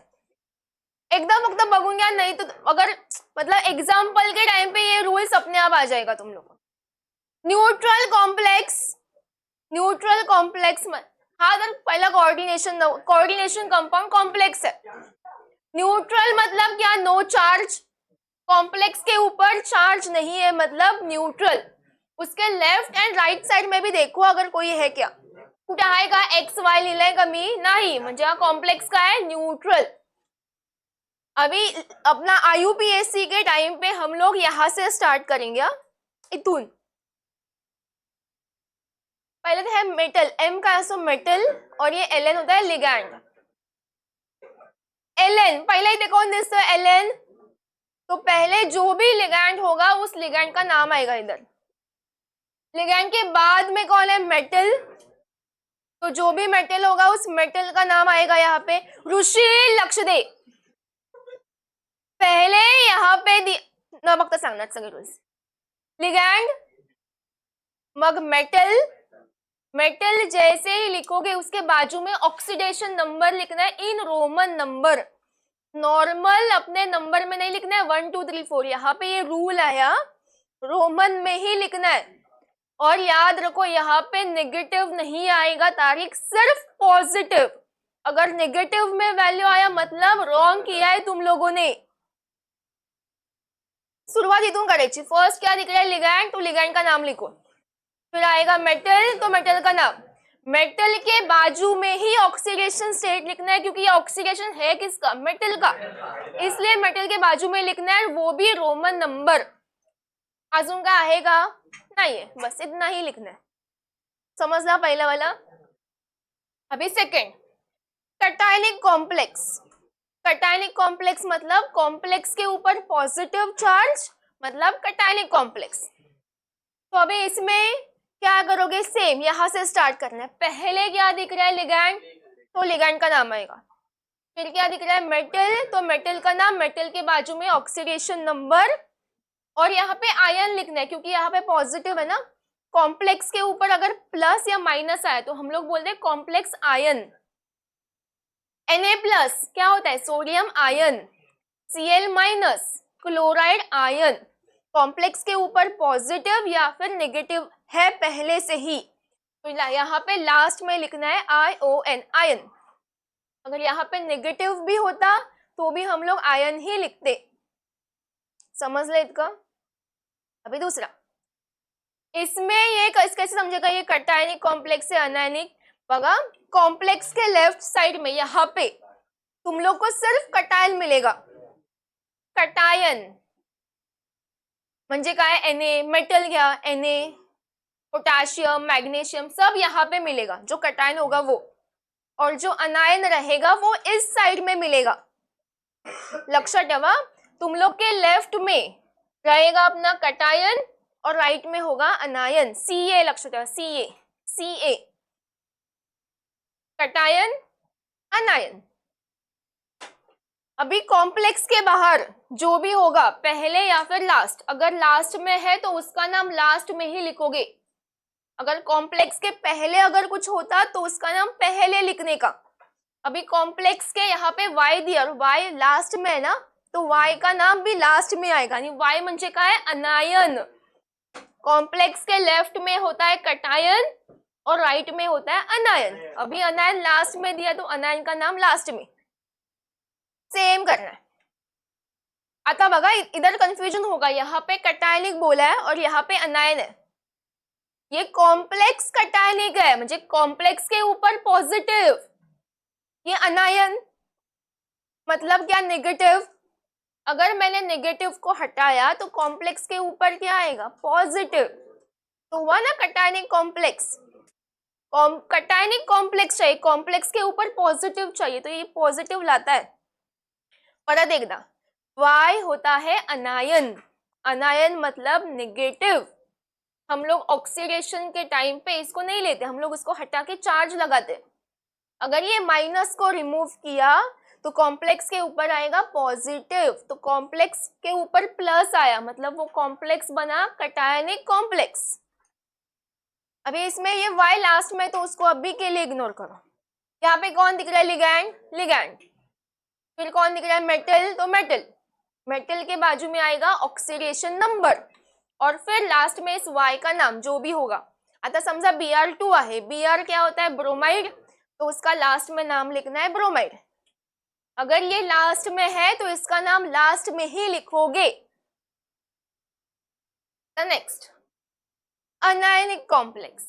एकदम फक्त बघून घ्या, नहीं तो अगर मतलब एग्जाम्पल के टाइम पे ये रूल्स अपने आप आ जाएगा तुम लोग को. न्यूट्रल कॉम्प्लेक्स, न्यूट्रल कॉम्प्लेक्स में हा जर पहिला कोऑर्डिनेशन कंपाउंड कॉम्प्लेक्स है. न्यूट्रल मतलब क्या, नो चार्ज. कॉम्प्लेक्स के ऊपर चार्ज नहीं है मतलब न्यूट्रल. उसके लेफ्ट एंड राइट साइड में भी देखो अगर कोई है क्या. कुठे आहे का एक्स वाय लिहिलंय का मी? नाही. म्हणजे हा कॉम्प्लेक्स काय आहे? न्यूट्रल. अभी अपना IUPAC के टाइम पे हम लोग यहां से स्टार्ट करेंगे. इथून पहले तो है मेटल. M का असो मेटल और ये Ln होता है लिगैंड. Ln पहले ही देखो दिसतो Ln. तो पहले जो भी लिगैंड होगा उस लिगैंड का नाम आएगा इधर. लिगैंड के बाद में कौन है? मेटल. तो जो भी मेटल होगा उस मेटल का नाम आएगा यहाँ पे. ऋषी लक्ष दे. पहले यहाँ पे न बघता सांगणार सगळे रूल्स. लिगैंड मग मेटल. मेटल जैसे ही लिखोगे उसके बाजू में ऑक्सीडेशन नंबर लिखना है इन रोमन नंबर. नॉर्मल अपने नंबर में नहीं लिखना है 1 2 3 4. यहाँ पे ये रूल आया रोमन में ही लिखना है. और याद रखो यहाँ पे नेगेटिव नहीं आएगा तारीख, सिर्फ पॉजिटिव. अगर नेगेटिव में वैल्यू आया मतलब रॉन्ग किया है तुम लोगों ने. शुरुआत इथून करायची. फर्स्ट क्या दिख रहा है? लिगैंड. तो लिगैंड का नाम लिखो. फिर आएगा मेटल. तो मेटल का नाम. मेटल के बाजू में ही ऑक्सीडेशन स्टेट लिखना है क्योंकि ये ऑक्सीडेशन है किसका? मेटल का. इसलिए मेटल के बाजू में लिखना है, वो भी रोमन नंबर. अजून का आहे का? नाहीये. बस इतना ही लिखना है. समझला पहला वाला. अभी second cationic complex. Cationic complex मतलब कॉम्प्लेक्स के ऊपर पॉजिटिव चार्ज, मतलब कटायनिक कॉम्प्लेक्स. तो अभी इसमें क्या करोगे? सेम यहां से स्टार्ट करना है. पहले क्या दिख रहा है? लिगैंड. तो लिगैंड का नाम आएगा. फिर क्या दिख रहा है? मेटल. तो मेटल का नाम. मेटल के बाजू में ऑक्सीडेशन नंबर. और यहाँ पे आयन लिखना है क्योंकि यहाँ पे पॉजिटिव है ना. कॉम्प्लेक्स के ऊपर अगर प्लस या माइनस आए तो हम लोग बोलते हैं कॉम्प्लेक्स आयन. Na+ क्या होता है? Sodium ion. Cl- chloride ion. Complex के ऊपर पॉजिटिव या फिर नेगेटिव है पहले से ही. तो यहाँ पे लास्ट में लिखना है ION आयन. अगर यहाँ पे नेगेटिव भी होता तो भी हम लोग आयन ही लिखते. समझ ले इसका. अभी दूसरा. इसमें ये कैसे समझेगा? ये कटायनिक कॉम्प्लेक्स है अनायनिक. बघा कॉम्प्लेक्स के लेफ्ट साइड में यहाँ पे तुम लोग को सिर्फ कटायन मिलेगा. कटायन म्हणजे काय? Na. मेटल घ्या Na, पोटाशियम, मैग्नीशियम सब यहाँ पे मिलेगा. जो कटायन होगा वो. और जो अनायन रहेगा वो इस साइड में मिलेगा. लक्षात ठेवा. तुम लोग के लेफ्ट में रहेगा अपना कटायन और राइट में होगा अनायन. Ca. लक्षात ठेवा. Ca. कटायन अनायन. अभी कॉम्प्लेक्स के बाहर जो भी होगा पहले या फिर लास्ट, अगर लास्ट में है तो उसका नाम लास्ट में ही लिखोगे. अगर कॉम्प्लेक्स के पहले अगर कुछ होता तो उसका नाम पहले लिखने का. अभी कॉम्प्लेक्स के यहाँ पे Y दिया और Y लास्ट में है ना, तो Y का नाम भी लास्ट में आएगा. यानी Y म्हणजे काय? अनायन. कॉम्प्लेक्स के लेफ्ट में होता है कटायन और राइट में होता है अनायन. अभी अनायन लास्ट में दिया तो अनायन का नाम लास्ट में. सेम करना है. आता बघा इधर कंफ्यूजन होगा. यहाँ पे कटायनिक बोला है और यहाँ पे अनायन है. ये कॉम्प्लेक्स कटायनिक है म्हणजे कॉम्प्लेक्स के ऊपर पॉजिटिव. ये अनायन मतलब क्या? नेगेटिव. अगर मैंने नेगेटिव को हटाया तो कॉम्प्लेक्स के ऊपर क्या आएगा? पॉजिटिव. तो हुआ ना कटायनिक कॉम्प्लेक्स. कटायनिक कॉम्प्लेक्स चाहिए, कॉम्प्लेक्स के ऊपर पॉजिटिव चाहिए, तो ये पॉजिटिव लाता है. परत एकदा. Y होता है अनायन. अनायन मतलब नेगेटिव. हम लोग ऑक्सीडेशन के टाइम पे इसको नहीं लेते, हम लोग इसको हटा के चार्ज लगाते. अगर ये माइनस को रिमूव किया तो कॉम्प्लेक्स के ऊपर आएगा पॉजिटिव. तो कॉम्प्लेक्स के ऊपर प्लस आया मतलब वो कॉम्प्लेक्स बना कटायनिक कॉम्प्लेक्स. अभी इसमें ये Y लास्ट में तो उसको अभी के लिए इग्नोर करो. यहाँ पे कौन दिख रहा है? लिगैंड. लिगैंड. फिर कौन दिख रहा है? मेटल. तो मेटल. मेटल के बाजू में आएगा ऑक्सीडेशन नंबर और फिर लास्ट में इस Y का नाम जो भी होगा. आता समझा Br2 आहे. Br क्या होता है? ब्रोमाइड. तो उसका लास्ट में नाम लिखना है ब्रोमाइड. अगर ये लास्ट में है तो इसका नाम लास्ट में ही लिखोगे. नेक्स्ट अनायनिक कॉम्प्लेक्स,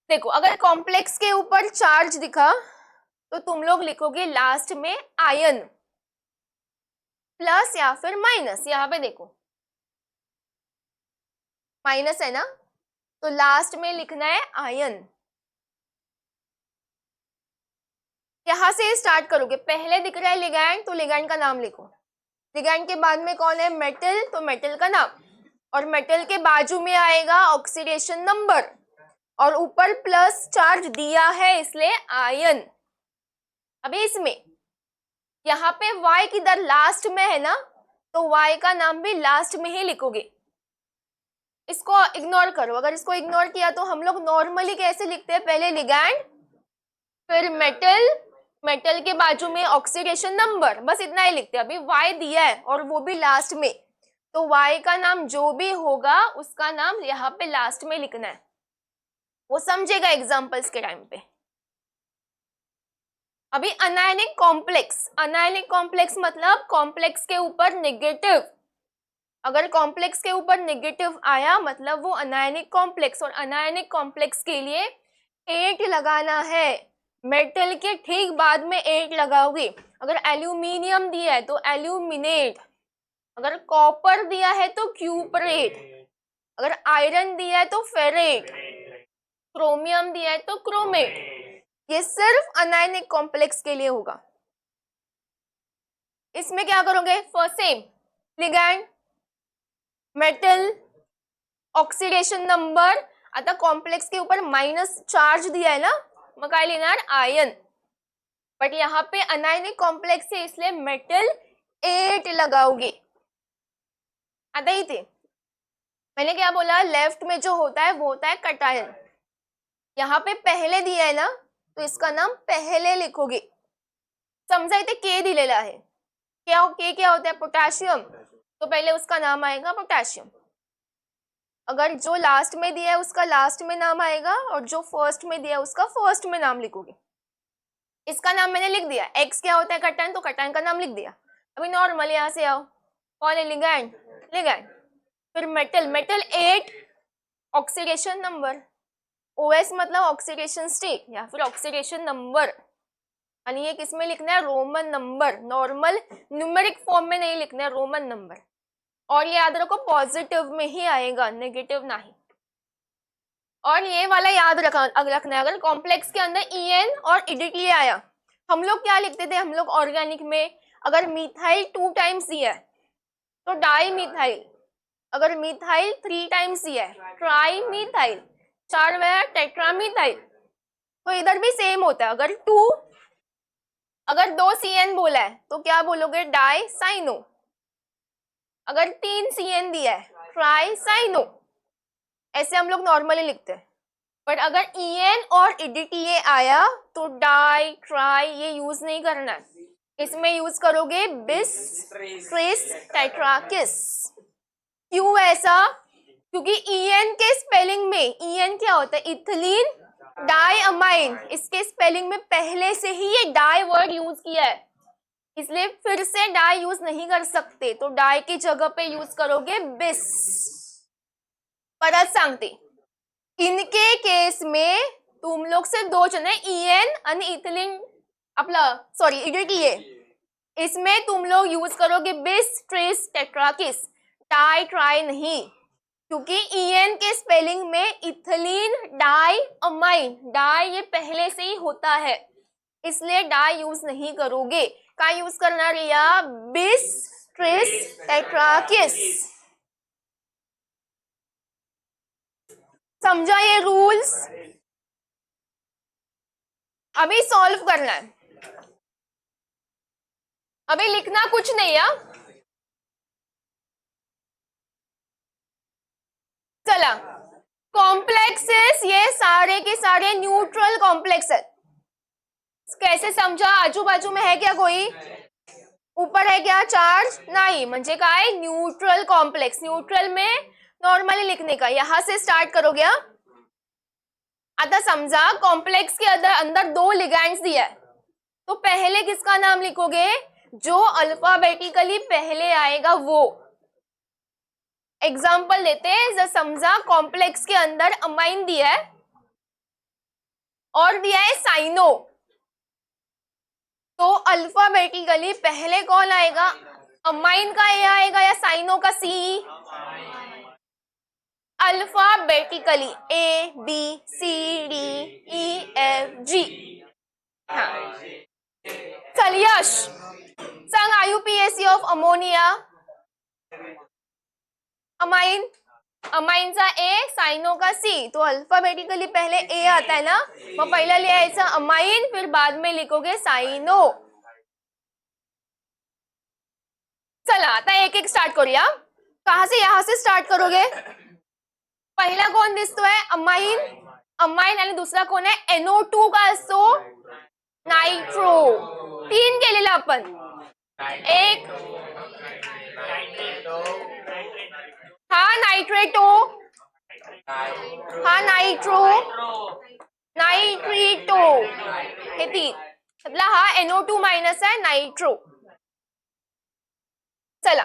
देखो अगर कॉम्प्लेक्स के ऊपर चार्ज दिखा तो तुम लोग लिखोगे लास्ट में आयन, प्लस या फिर माइनस। यहां पे देखो माइनस है ना, तो लास्ट में लिखना है आयन। यहां से स्टार्ट करोगे, पहले दिख रहा है लिगैंड तो लिगैंड का नाम लिखो, लिगैंड के बाद में कौन है मेटल, तो मेटल का नाम, और मेटल के बाजू में आएगा ऑक्सीडेशन नंबर, और ऊपर प्लस चार्ज दिया है इसलिए आयन। अभी इसमें यहाँ पे Y किधर लास्ट में है ना, तो Y का नाम भी लास्ट में ही लिखोगे। इसको इग्नोर करो, अगर इसको इग्नोर किया तो हम लोग नॉर्मली कैसे लिखते हैं, पहले लिगैंड फिर मेटल, मेटल के बाजू में ऑक्सीडेशन नंबर, बस इतना ही लिखते हैं। अभी Y दिया है और वो भी लास्ट में, तो Y का नाम जो भी होगा उसका नाम यहाँ पे लास्ट में लिखना है, वो समझेगा एग्जाम्पल्स के टाइम पे। अभी अनायनिक कॉम्प्लेक्स, अनायनिक कॉम्प्लेक्स मतलब कॉम्प्लेक्स के ऊपर नेगेटिव, अगर कॉम्प्लेक्स के ऊपर नेगेटिव आया मतलब वो अनायनिक कॉम्प्लेक्स, और अनायनिक कॉम्प्लेक्स के लिए 8 लगाना है, मेटल के ठीक बाद में 8 लगाओगे। अगर एल्यूमिनियम दिया है तो एल्यूमिनेट, अगर कॉपर दिया है तो क्यूपरेट, अगर आयरन दिया है तो फेरेट, क्रोमियम दिया है तो क्रोमेट। ये सिर्फ अनायनिक कॉम्प्लेक्स के लिए होगा। इसमें क्या करोगे, first sem ligand, metal, oxidation number, आता कॉम्प्लेक्स के ऊपर माइनस चार्ज दिया है ना, मग काय लिहिणार आयन, बट यहाँ पे अनायनिक कॉम्प्लेक्स है इसलिए मेटल 8 लगाओगे। आता इथे मैंने क्या बोला, लेफ्ट में जो होता है वो होता है कटायन, यहाँ पे पहले दिया है ना तो इसका नाम पहले लिखोगे। समझा, इथे के दिलेला है, क्या होता है पोटेशियम, तो पहले उसका नाम आएगा पोटेशियम। अगर जो लास्ट में दिया है उसका लास्ट में नाम आएगा, और जो फर्स्ट में दिया है उसका फर्स्ट में नाम लिखोगे। इसका नाम मैंने लिख दिया, एक्स क्या होता है कटायन, तो कटायन का नाम लिख दिया। अभी नॉर्मल यहाँ से आओ, कौन है लिगैंड, लिगैंड, फिर metal, metal 8 oxidation number, OS मतलब ऑक्सीडेशन स्टेट या फिर ऑक्सीडेशन नंबर, यानी ये किसमें लिखना है, Roman number, normal numeric form में नहीं लिखना है, रोमन नंबर। और ये याद रखो पॉजिटिव में ही आएगा, नेगेटिव नहीं। और ये वाला याद रखना है, अगर कॉम्प्लेक्स के अंदर EN और EDTA आया, हम लोग क्या लिखते थे, हम लोग ऑर्गेनिक में अगर मिथाइल 2 टाइम्स दिया है तो डाई मिथाइल, अगर मिथाइल 3 टाइम्स दिया है ट्राई मिथाइल, 4 वेळा टेट्रामिथाइल। तो इधर भी सेम होता है, अगर 2 CN बोला है तो क्या बोलोगे, डाई साइनो, अगर 3 CN दिया है ट्राई साइनो, ऐसे हम लोग नॉर्मली लिखते हैं। बट अगर EN और EDTA आया तो डाई ट्राई ये यूज नहीं करना है, इसमें यूज करोगे बिस ट्रिस टेट्राकिस। क्यों ऐसा, क्योंकि EN के स्पेलिंग में, EN क्या होता है, इथिलीन डाई अमाइन, इसके स्पेलिंग में पहले से ही ये डाई वर्ड यूज किया है, इसलिए फिर से डाई यूज नहीं कर सकते, तो डाई की जगह पे यूज करोगे बिस। परत सांगते, इनके केस में तुम लोग से 2 जण आहे, EN आणि इथिलीन आपलं सॉरी EDTA, इसमें तुम लोग यूज करोगे बिस ट्रिस टेट्राकिस, डाई ट्राई नहीं, क्योंकि EN के स्पेलिंग में इथिलीन डाई अमाइन, डाई ये पहले से ही होता है, इसलिए डाई यूज नहीं करोगे। क्या यूज करना रिया, बिस ट्रिस टेट्राकिस। समझा ये रूल्स। अभी सॉल्व करना है, अभी लिखना कुछ नहीं है। चला, कॉम्प्लेक्सेस ये सारे के सारे न्यूट्रल कॉम्प्लेक्स है। कैसे समझा, आजू बाजू में है क्या कोई, ऊपर है क्या चार्ज, नहीं, म्हणजे काय न्यूट्रल कॉम्प्लेक्स, न्यूट्रल में नॉर्मली लिखने का, यहां से स्टार्ट करोगे। आता समझा कॉम्प्लेक्स के अंदर 2 लिगैंड्स दिया है, तो पहले किसका नाम लिखोगे, जो अल्फाबेटिकली पहले आएगा वो। एग्जाम्पल लेते हैं, जर समझा कॉम्प्लेक्स के अंदर अमाइन दिया है और दिया है साइनो, तो अल्फाबेटिकली पहले कौन आएगा? अमाइन का ए आएगा या साइनो का C? Alphabetically A B C D E F G. हाँ. चल यश सांग आयुपीएसी ऑफ अमोनिया. अमाइन, अमाइनचा ए साइनो का सी, तो अल्फाबेटिकली पहले ए आता है ना, मग पहिला लिहायचं अमाइन, फिर बाद में लिखोगे साइनो. चला आता एक एक स्टार्ट करूया. कहां से? यहां से स्टार्ट करोगे. पहिला कोण दिसतोय? अमाइन. अमाइन आणि दुसरा कोण आहे? NO2 का असतो? नायट्रो. 3 केलेला आपण. एक हा नायट्रेटो, हा नायट्रो, नायट्रिटो, हे 3. मतलब हा NO2 मायनस आहे नायट्रो. चला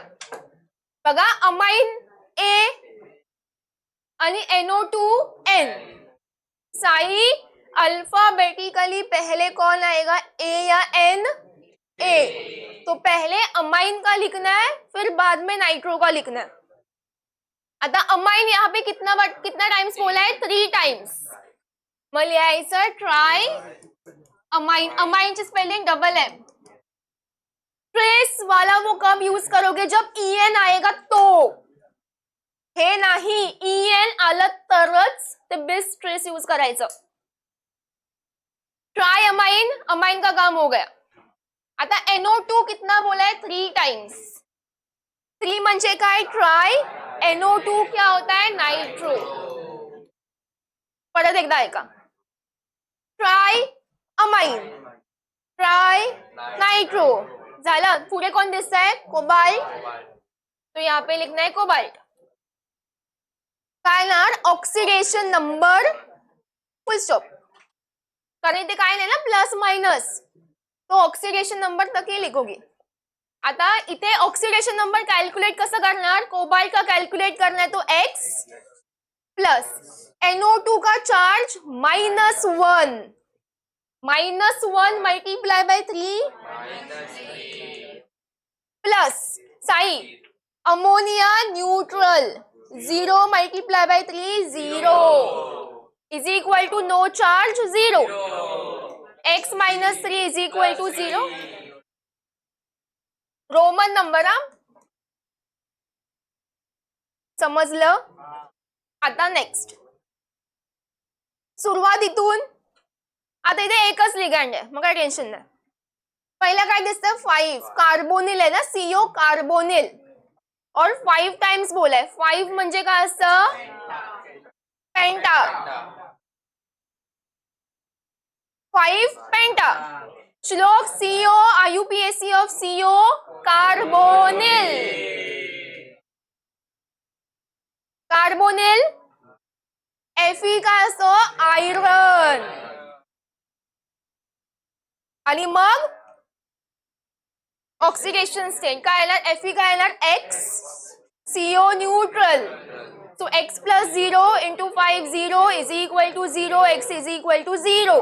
बघा, अमाइन ए आणि NO2N. साई अल्फाबेटिकली पहले कौन आएगा? ए या एन? ए. तो पहले अमाइन का लिखना है, फिर बाद में नाइट्रो का लिखना है. आता अमाइन यहाँ पे कितना टाइम्स बोला है? 3 टाइम्स. मग लिहायचं ट्राय अमाइन. अमाइनची स्पेलिंग डबल है. ट्रेस वाला वो कब यूज करोगे? जब EN आएगा तो. हे नाही, EN आलं तरच ते बेस ट्रेस यूज करायचं. ट्राय अमाइन, अमाइन का काम हो गया. आता NO2 कितना बोला है? 3 टाइम्स. 3 म्हणजे काय? ट्राय. NO2 क्या होता है? नाइट्रो. परत एकदा ऐका. Try amine, try nitro. झालं. पुढे कोण दिसत आहे? कोबाल्ट. तो यहाँ पे लिखना है कोबाल्ट. काय ना ऑक्सिडेशन नंबर फुल स्टॉप, कारण इथे काय नाही ना प्लस मायनस, तो ऑक्सिडेशन नंबर तक ही लिखोगे. आता इथे ऑक्सिडेशन नंबर कॅल्क्युलेट कसं करणार? कोबाल्ट का कॅल्क्युलेट करना है तो X प्लस NO2 का चार्ज -1, -1 मल्टीप्लाई बाय 3 प्लस साई ammonia neutral 0 multiply by 3 0 is equal to no charge 0. X - 3 is equal to 0. Roman number. हा समजलं. आता नेक्स्ट सुरुवातीतून. आता इथे एकच लिगँड आहे, मग काय टेन्शन नाही. पहिला काय दिसतं? 5 कार्बोनिल आहे ना, CO कार्बोनिल. और 5 टाइम्स बोलाय. 5 म्हणजे काय असतं? पेंटा. 5 पेंटा. श्लोक CO IUPAC of CO carbonyl. Carbonyl. Fe काय असतो? आयरन. आणि मग ऑक्सिडेशन स्टेट काय येणार? Fe काय येणार? X CO neutral. So X + 0 × 5 0 is equal to 0. X is equal to 0.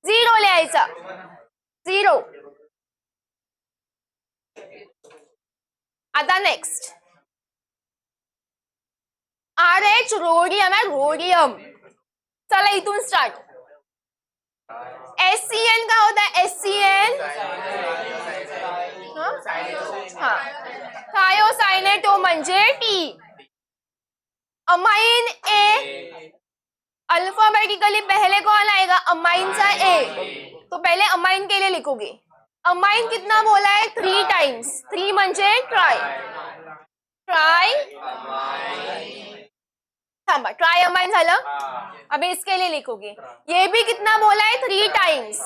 0 लिहायचा. 0. आता नेक्स्ट RH रोडियम आहे. रोडियम. चला इथून स्टार्ट. SCN का होता है? SCN हाँ थायोसाइनेटो म्हणजे T. Amine A. अल्फाबेटिकली पहले कौन आएगा? अमाइन सा A. तो पहले अमाइन के लिए लिखोगे. अमाइन कितना बोला है? 3 टाइम्स. 3 म्हणजे ट्राय. ट्राय थांबा. ट्राय अमाइन झालं. अब इसके लिए लिखोगे. ये भी कितना बोला है? 3 टाइम्स.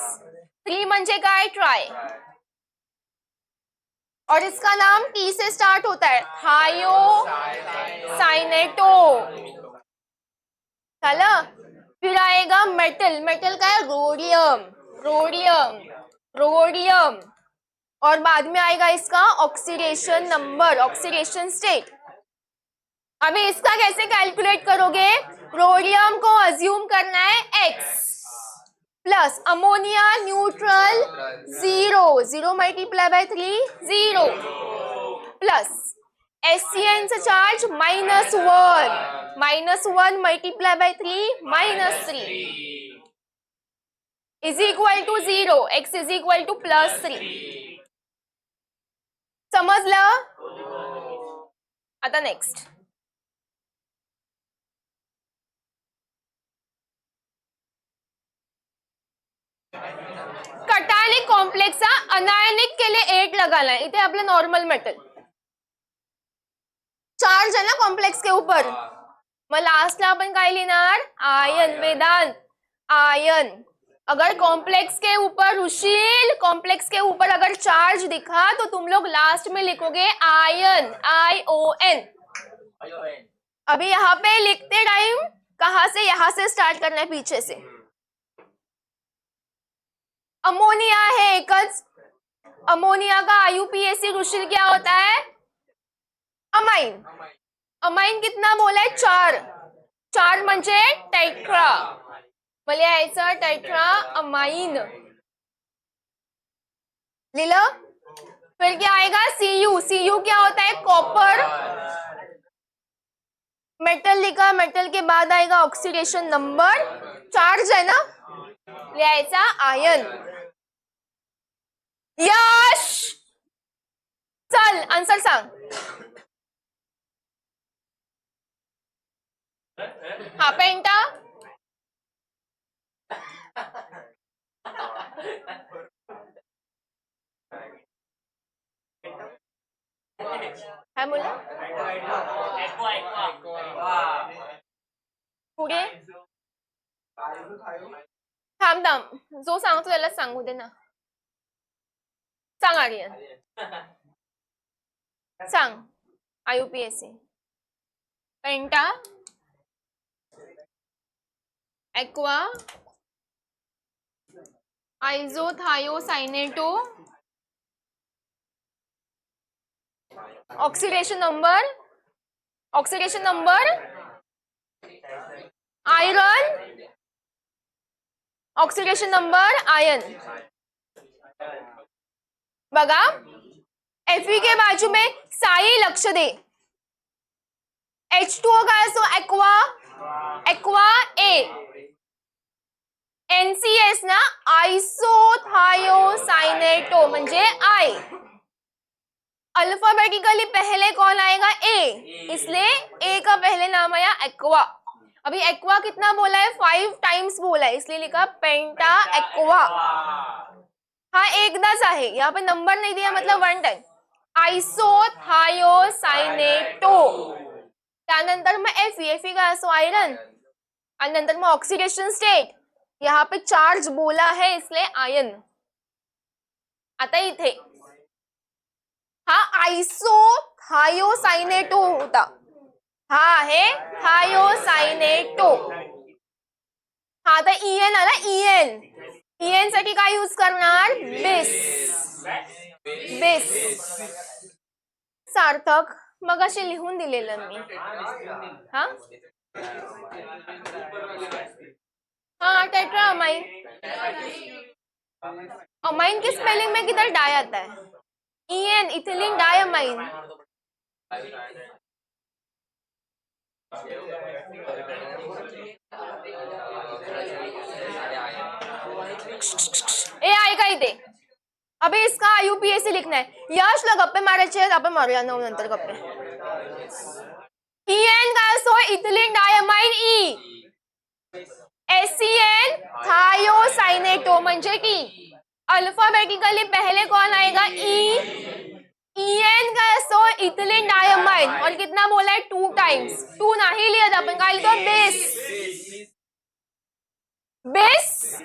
3 म्हणजे काय? ट्राय. और इसका नाम T से स्टार्ट होता है. थायोसाइनेटो. चला फिर आएगा मेटल. मेटल का है? रोडियम. रोडियम. रोडियम. और बाद में आएगा इसका ऑक्सीडेशन नंबर, ऑक्सीडेशन स्टेट। अभी इसका कैसे कैलकुलेट करोगे? रोडियम को अज्यूम करना है x plus ammonia neutral 0, 0 multiply by 3 0 plus SCN से charge -1 multiply by 3 -3 is equal to 0, x is equal to +3। समजलं? आता नेक्स्ट कटायनिक कॉम्प्लेक्सचा अनायनिक के लिए 8 लगाना है। इथे आपलं नॉर्मल मेटल चार्ज है ना कॉम्प्लेक्स के ऊपर, मग लास्टला आपण काय लिहिणार? आयन। वेदांत आयन। अगर कॉम्प्लेक्स के ऊपर रुशील, कॉम्प्लेक्स के ऊपर अगर चार्ज दिखा तो तुम लोग लास्ट में लिखोगे आयन, ION। अभी यहाँ पे लिखते टाइम कहाँ से? यहाँ से स्टार्ट करना है, पीछे से। अमोनिया है एकच, अमोनिया का IUPAC रुशील क्या होता है? अमाइन। अमाइन कितना बोला है? 4। 4 म्हणजे टेट्रा, मला यायचं टेट्रा अमाइन। लिहिलं? फिर क्या आएगा? Cu। Cu क्या होता है? कॉपर। मेटल लिखा, मेटल के बाद आएगा ऑक्सीडेशन नंबर, चार्ज है ना, लिहायचा आयन। यश चल आंसर सांग। हा पेंटा काय बोला? पुढे थांब थांब, जो सांगतो त्याला सांगू दे ना। सांग आर्यन, सांग। IUPAC penta aqua isothiocyanato oxidation number, oxidation number iron, oxidation number ion. बघा Fe के बाजू में साई लक्ष दे, H2O का असो एक्वा, एक्वा A, NCS ना आइसोथायोसाइनेटो म्हणजे I। अल्फाबेटिकली पहले कौन आएगा? A, इसलिए A का पहले नाम आया एक्वा। अभी एक्वा कितना बोला है? 5 टाइम्स बोला है, इसलिए लिखा पेंटा एक्वा। हाँ एकदाच आहे, यहाँ पे नंबर नहीं दिया, मतलब 1 टाइम। आइसोथायोसाइनेटो, त्यानंतर मग Fe का असो आयरन, आणि नंतर मग ऑक्सिडेशन स्टेट, यहाँ पे चार्ज बोला है इसलिए आयन। आता इथे हा आइसोथायोसाइनेटो होता, हा आहे थायोसाइनेटो। हा आता EN आला, EN। EN साठी काय यूज करणार? Base, base. सार्थक मगाशी लिहून दिलेलं मी। हा हाँ टेट्रा अमाइन। अमाइन की स्पेलिंग में किधर डाई आता है? EN, ethylene diamine. ए ऐका इथे, अबे इसका IUPAC लिखना है। यशला गप्पे मारायचे आहेत, आपण मारूया नंतर गप्पे। EN का असो ethylene diamine E, SCN thiocyanato म्हणजे की अल्फाबेटिकली पहले कौन आएगा? E। EN का असो इथिलीन डायमाइन, और कितना बोला है? 2 टाइम्स। 2 नहीं लिया था अपन, काय लिखो? Base, base.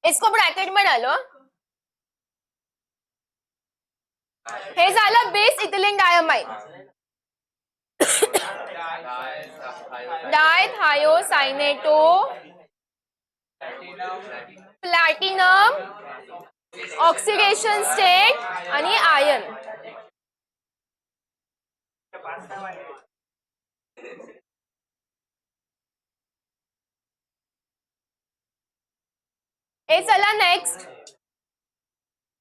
इसको ब्रैकेट में डालो। हे झालं base ethylene diamine, dithiocyanato platinum, oxidation state आणि आयन. चला नेक्स्ट.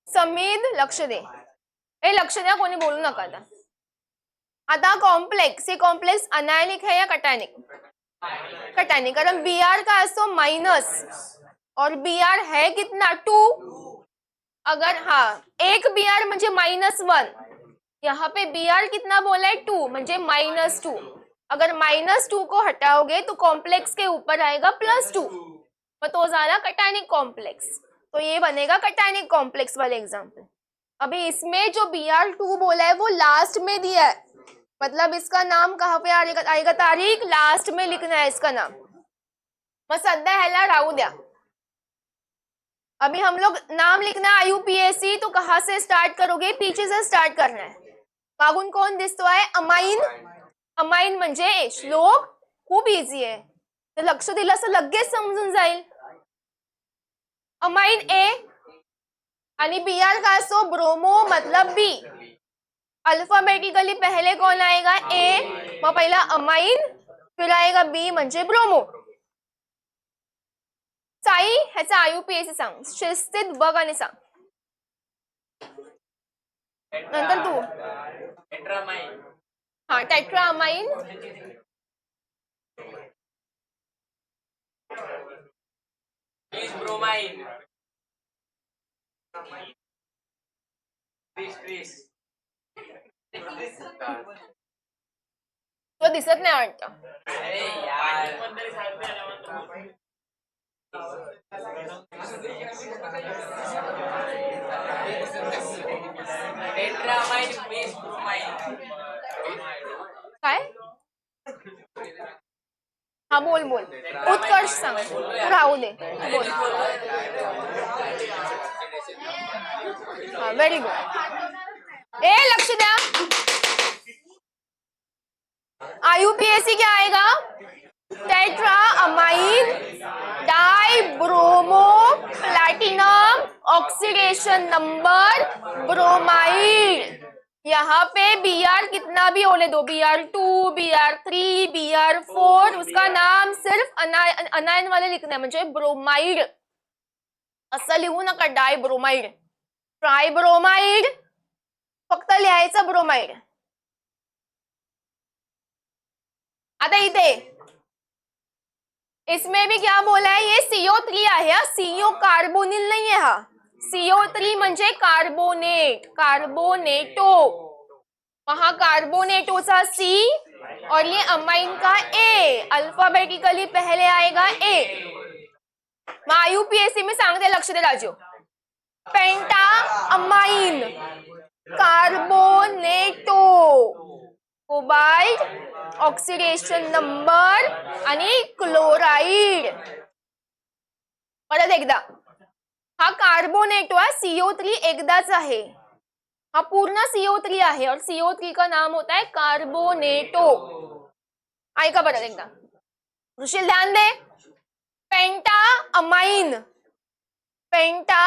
समीद लक्ष दे, लक्ष द्या, कोणी बोलू नका. आता कॉम्प्लेक्स, हे कॉम्प्लेक्स अनायनिक है या कटायनिक? कटायनिक, कारण बी आर का असतो माइनस और बी आर है कितना 2. अगर हाँ एक बी आर म्हणजे -1, यहाँ पे बी आर कितना बोला है 2 म्हणजे -2. अगर -2 को हटाओगे तो कॉम्प्लेक्स के ऊपर आएगा +2, तो ज़्यादा कटायनिक कॉम्प्लेक्स. तो ये बनेगा कटायनिक कॉम्प्लेक्स वाले एग्जाम्पल. अभी इसमें जो Br2 बोला है वो लास्ट में दिया है, मतलब इसका नाम कहाँ पे आएगा तारीख, लास्ट में लिखना है इसका नाम. मग सध्या ह्याला राहू द्या. अभी हम लोग नाम लिखना है IUPAC, तो कहाँ से स्टार्ट करोगे? पीछे से स्टार्ट करना है. मागून कोण दिसतो आहे? अमाइन. अमाइन म्हणजे श्लोक खूप इझी आहे, तर लक्ष दिलं असं लगेच समजून जाईल. अमाइन ए आणि Br का असतो ब्रोमो मतलब बी. अल्फाबेटिकली पहले कौन आएगा? ए. मग पहिला अमाइन, फिर आएगा बी म्हणजे ब्रोमो. साई ह्याचा IUPAC सांग, शिस्तीत बघ आणि सांग. नंतर तू. हाँ टेट्रामाइन, ब्रोमाइन, तो दिसत नाही वाटतं. अरे यार टेट्रामाइन, बेस ब्रोमाइन. काय? हाँ बोल बोल, उत्कर्ष सांग, राहू दे बोल. हाँ वेरी गुड. लक्ष द्या. IUPAC क्या आएगा? Tetra amine die bromo platinum oxidation number bromide. यहाँ पे Br कितना भी होने दो, Br2, Br3, Br4, उसका नाम सिर्फ अनायन वाले लिखना है, म्हणजे ब्रोमाइड असं लिहू नका. डाय ब्रोमाइड, ट्राय ब्रोमाइड, फक्त लिहायचं ब्रोमाइड. आता इथे इसमें भी क्या बोला है? ये CO3 आहे, CO कार्बोनिल नहीं है. हा CO3 म्हणजे कार्बोनेट, कार्बोनेटो. वहां कार्बोनेटोचा C और ये अमाइन का A. अल्फाबेटिकली पहले आएगा A. मग IUPAC में सांगते, लक्ष दे राजू. पेंटा amine, carbonato, cobalt, oxidation number आणि क्लोराइड. परत एकदा, हा कार्बोनेटो आहे, CO3 एकदाच आहे, हा पूर्ण CO3 आहे और CO3 का नाम होता है कार्बोनेटो. ऐका परत एकदा, ऋषिल ध्यान दे. Penta amine, penta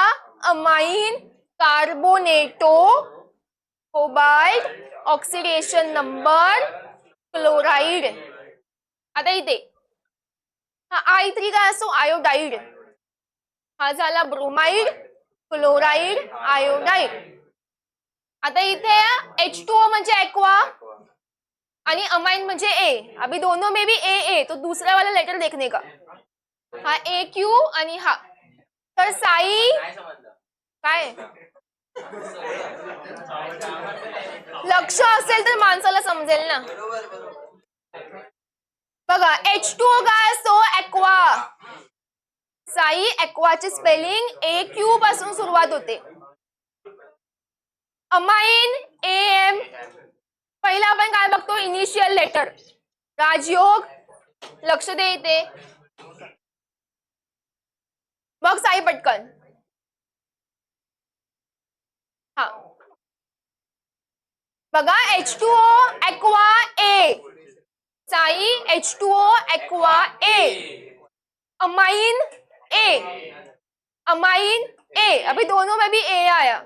amine, carbonato, cobalt, oxidation number, chloride. आता इथे हा I3 काय असतो? आयोडाइड. हा झाला ब्रोमाइड, क्लोराइड, आयोडाइड. आता इथे H2O म्हणजे एक्वा आणि अमाइन म्हणजे A. अभी दोनों में भी A, तो दूसरा वाला लेटर देखने का. हा AQ आणि हा. तर साई काय लक्ष असेल तर माणसाला समजेल ना. बघा H2O काय असतो? एक्वा. साई एक्वाची स्पेलिंग AQ पासून सुरुवात होते. Amine AM. पहिला आपण काय बघतो? Initial letter. राजयोग लक्ष दे इथे. बघ साई पटकन. हा बघा H2O aqua A. Sai H2O aqua A. Amine A, amine A, अभी दोनों में भी ए आया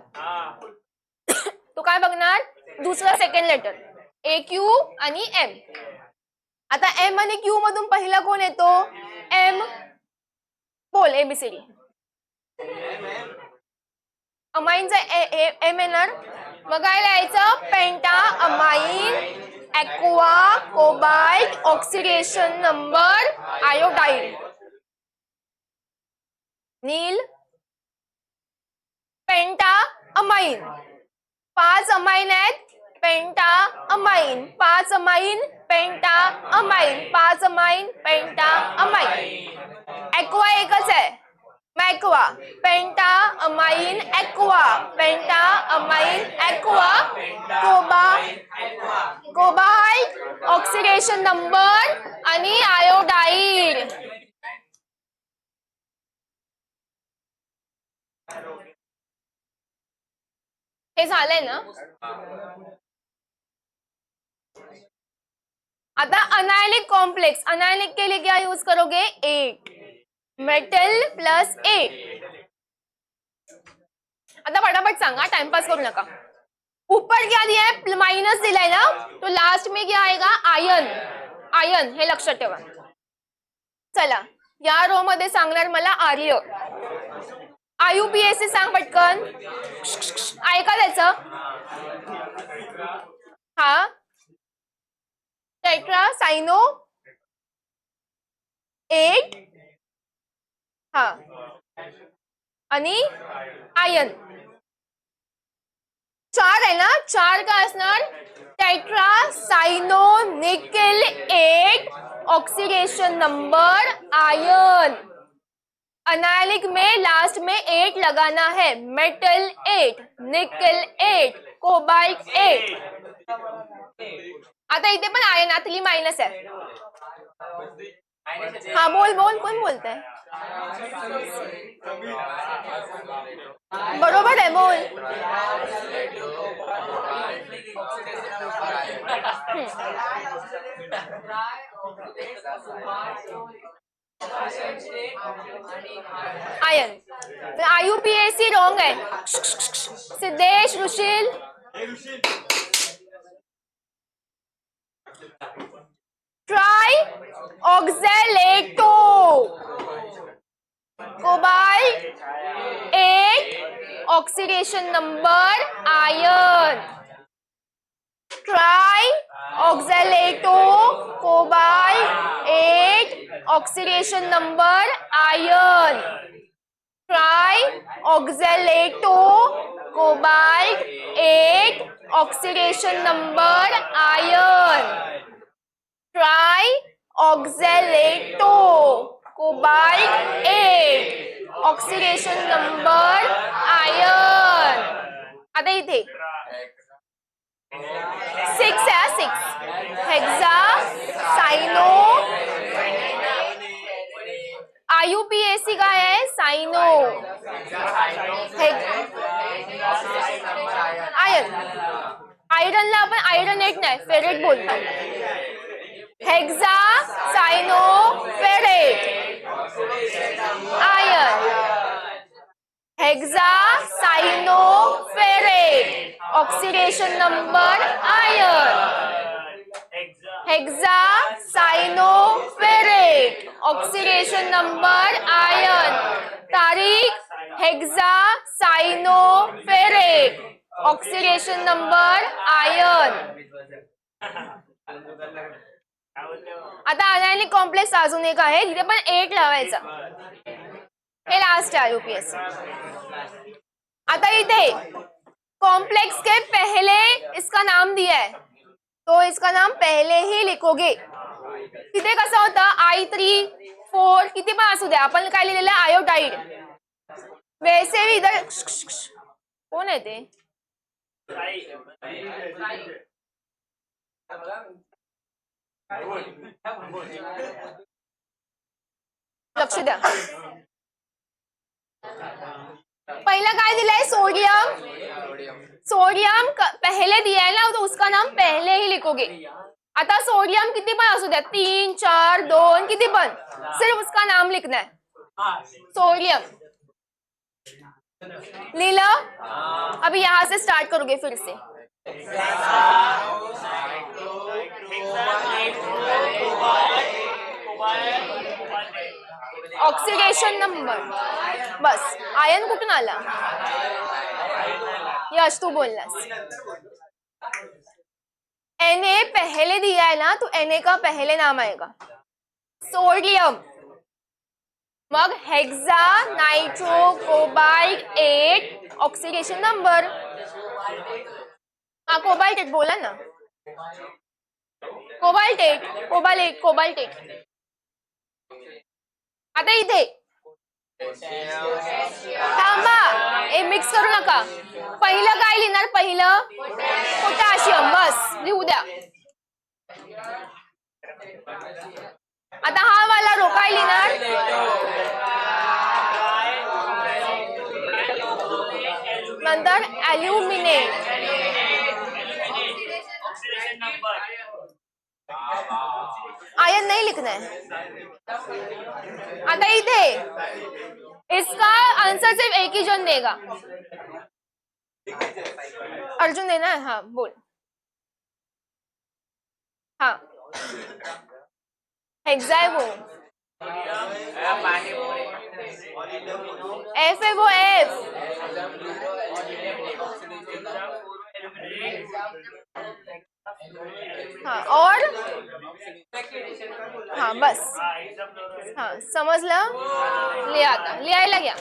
तो काय बघणार दुसरा सेकंड लेटर ए क्यू आणि एम. आता एम आणि क्यू मधून पहिला कोण येतो एम. बोल एबीसीडी. अमाइनचा एम येणार बघायला यायचं penta amine aqua cobalt oxidation number iodide. Neel penta amine 5 amine आहेत penta amine 5 amine penta amine 5 amine penta amine. Aqua एकच आहे मॅक्वा penta amine aqua penta amine aqua cobalt oxidation number आणि iodide. हे झालंय ना. आता अनायनिक कॉम्प्लेक्स अनायनिक के लिए क्या यूज करोगे 8 मेटल प्लस 8. आता फटाफट सांगा टाइमपास करू नका. ऊपर क्या दिया है माइनस दिलाय ना तो लास्ट में क्या आएगा आयन. आयन हे लक्षात ठेवा. चला या रो मध्ये सांगणार मला आर्य. आयुपीएससी सांग पटकन ऐका त्याचं. हा टेट्रा साइनो 8 हा आणि आयन 4 आहे ना. 4 काय असणार tetra cyano nickel 8 oxidation number ion. Anionic में लास्ट में 8 लगाना है. Metal 8 nickel 8 cobalt 8. आता इथे पण आयन आतली मायनस आहे. हा बोल बोल कोण बोलतंय बरोबर आहे बोल. आयन आयुपीएससी रॉन्ग आहे. Siddhesh Rishil tri oxalato cobalt 8 oxidation number ion. Tri oxalato cobalt 8 oxidation number ion. Tri oxalato cobalt 8 oxidation number ion. Tri oxalato cobalt 8 oxidation number ion. आता इथे 6 आहे 6 हेक्सा साइनो. आयुपीएससी काय आहे साइनो आयन. आयरनला आपण आयरनेट नाही ferrate बोलतो. Hexa cyano ferrate ion. Hexa cyano ferrate oxidation number ion. Hexa cyano ferrate oxidation number ion. Tariq hexa cyano ferrate oxidation number ion. आता anionic complex अजून एक आहे तिथे पण 8 लावायचा. हे लास्ट है यूपीएससी. आता इथे कॉम्प्लेक्स के पहले इसका नाम दिया है तो इसका नाम पहले ही लिखोगे. तिथे कसं होतं I3 4 किती पण असू द्या आपण काय लिहिलेलं आयोडाईड. वैसे भी इधर कोण आहे ते लक्ष द्या. पहिला काय दिलाय सोडियम. सोडियम पहले दिया है ना तो उसका नाम पहले ही लिखोगे. आता सोडियम किती पण असू द्या 3 4 2 किती पण सिर्फ उसका नाम लिखना है. सोडियम। लीला, अभी यहां से स्टार्ट करोगे फिर से। ऑक्सिडेशन नंबर, बस आयन कुठून आला? यश तू बोललास। Na पहले दिया है ना, तो Na का पहले नाम आएगा सोडियम, मग hexa nitro cobalt 8 oxidation number. हाँ कोबाल्ट 8 बोला ना, कोबाल्ट 8। आता इथे थांबा, हे मिक्स करू नका। पहिलं काय लिहिणार? पहिलं पोटॅशियम, बस लिहू द्या। आता हा वाला रो काय लिहिणार? नंतर ॲल्युमिनेट, आयन नहीं लिखना है। आता इथे इसका आंसर सिर्फ एक ही जन देगा, अर्जुन देना है। हाँ बोल। हाँ हेक्सा है वो, एफ है वो, एफ। हाँ और हाँ बस, हाँ समझलं, लिहायला घ्या।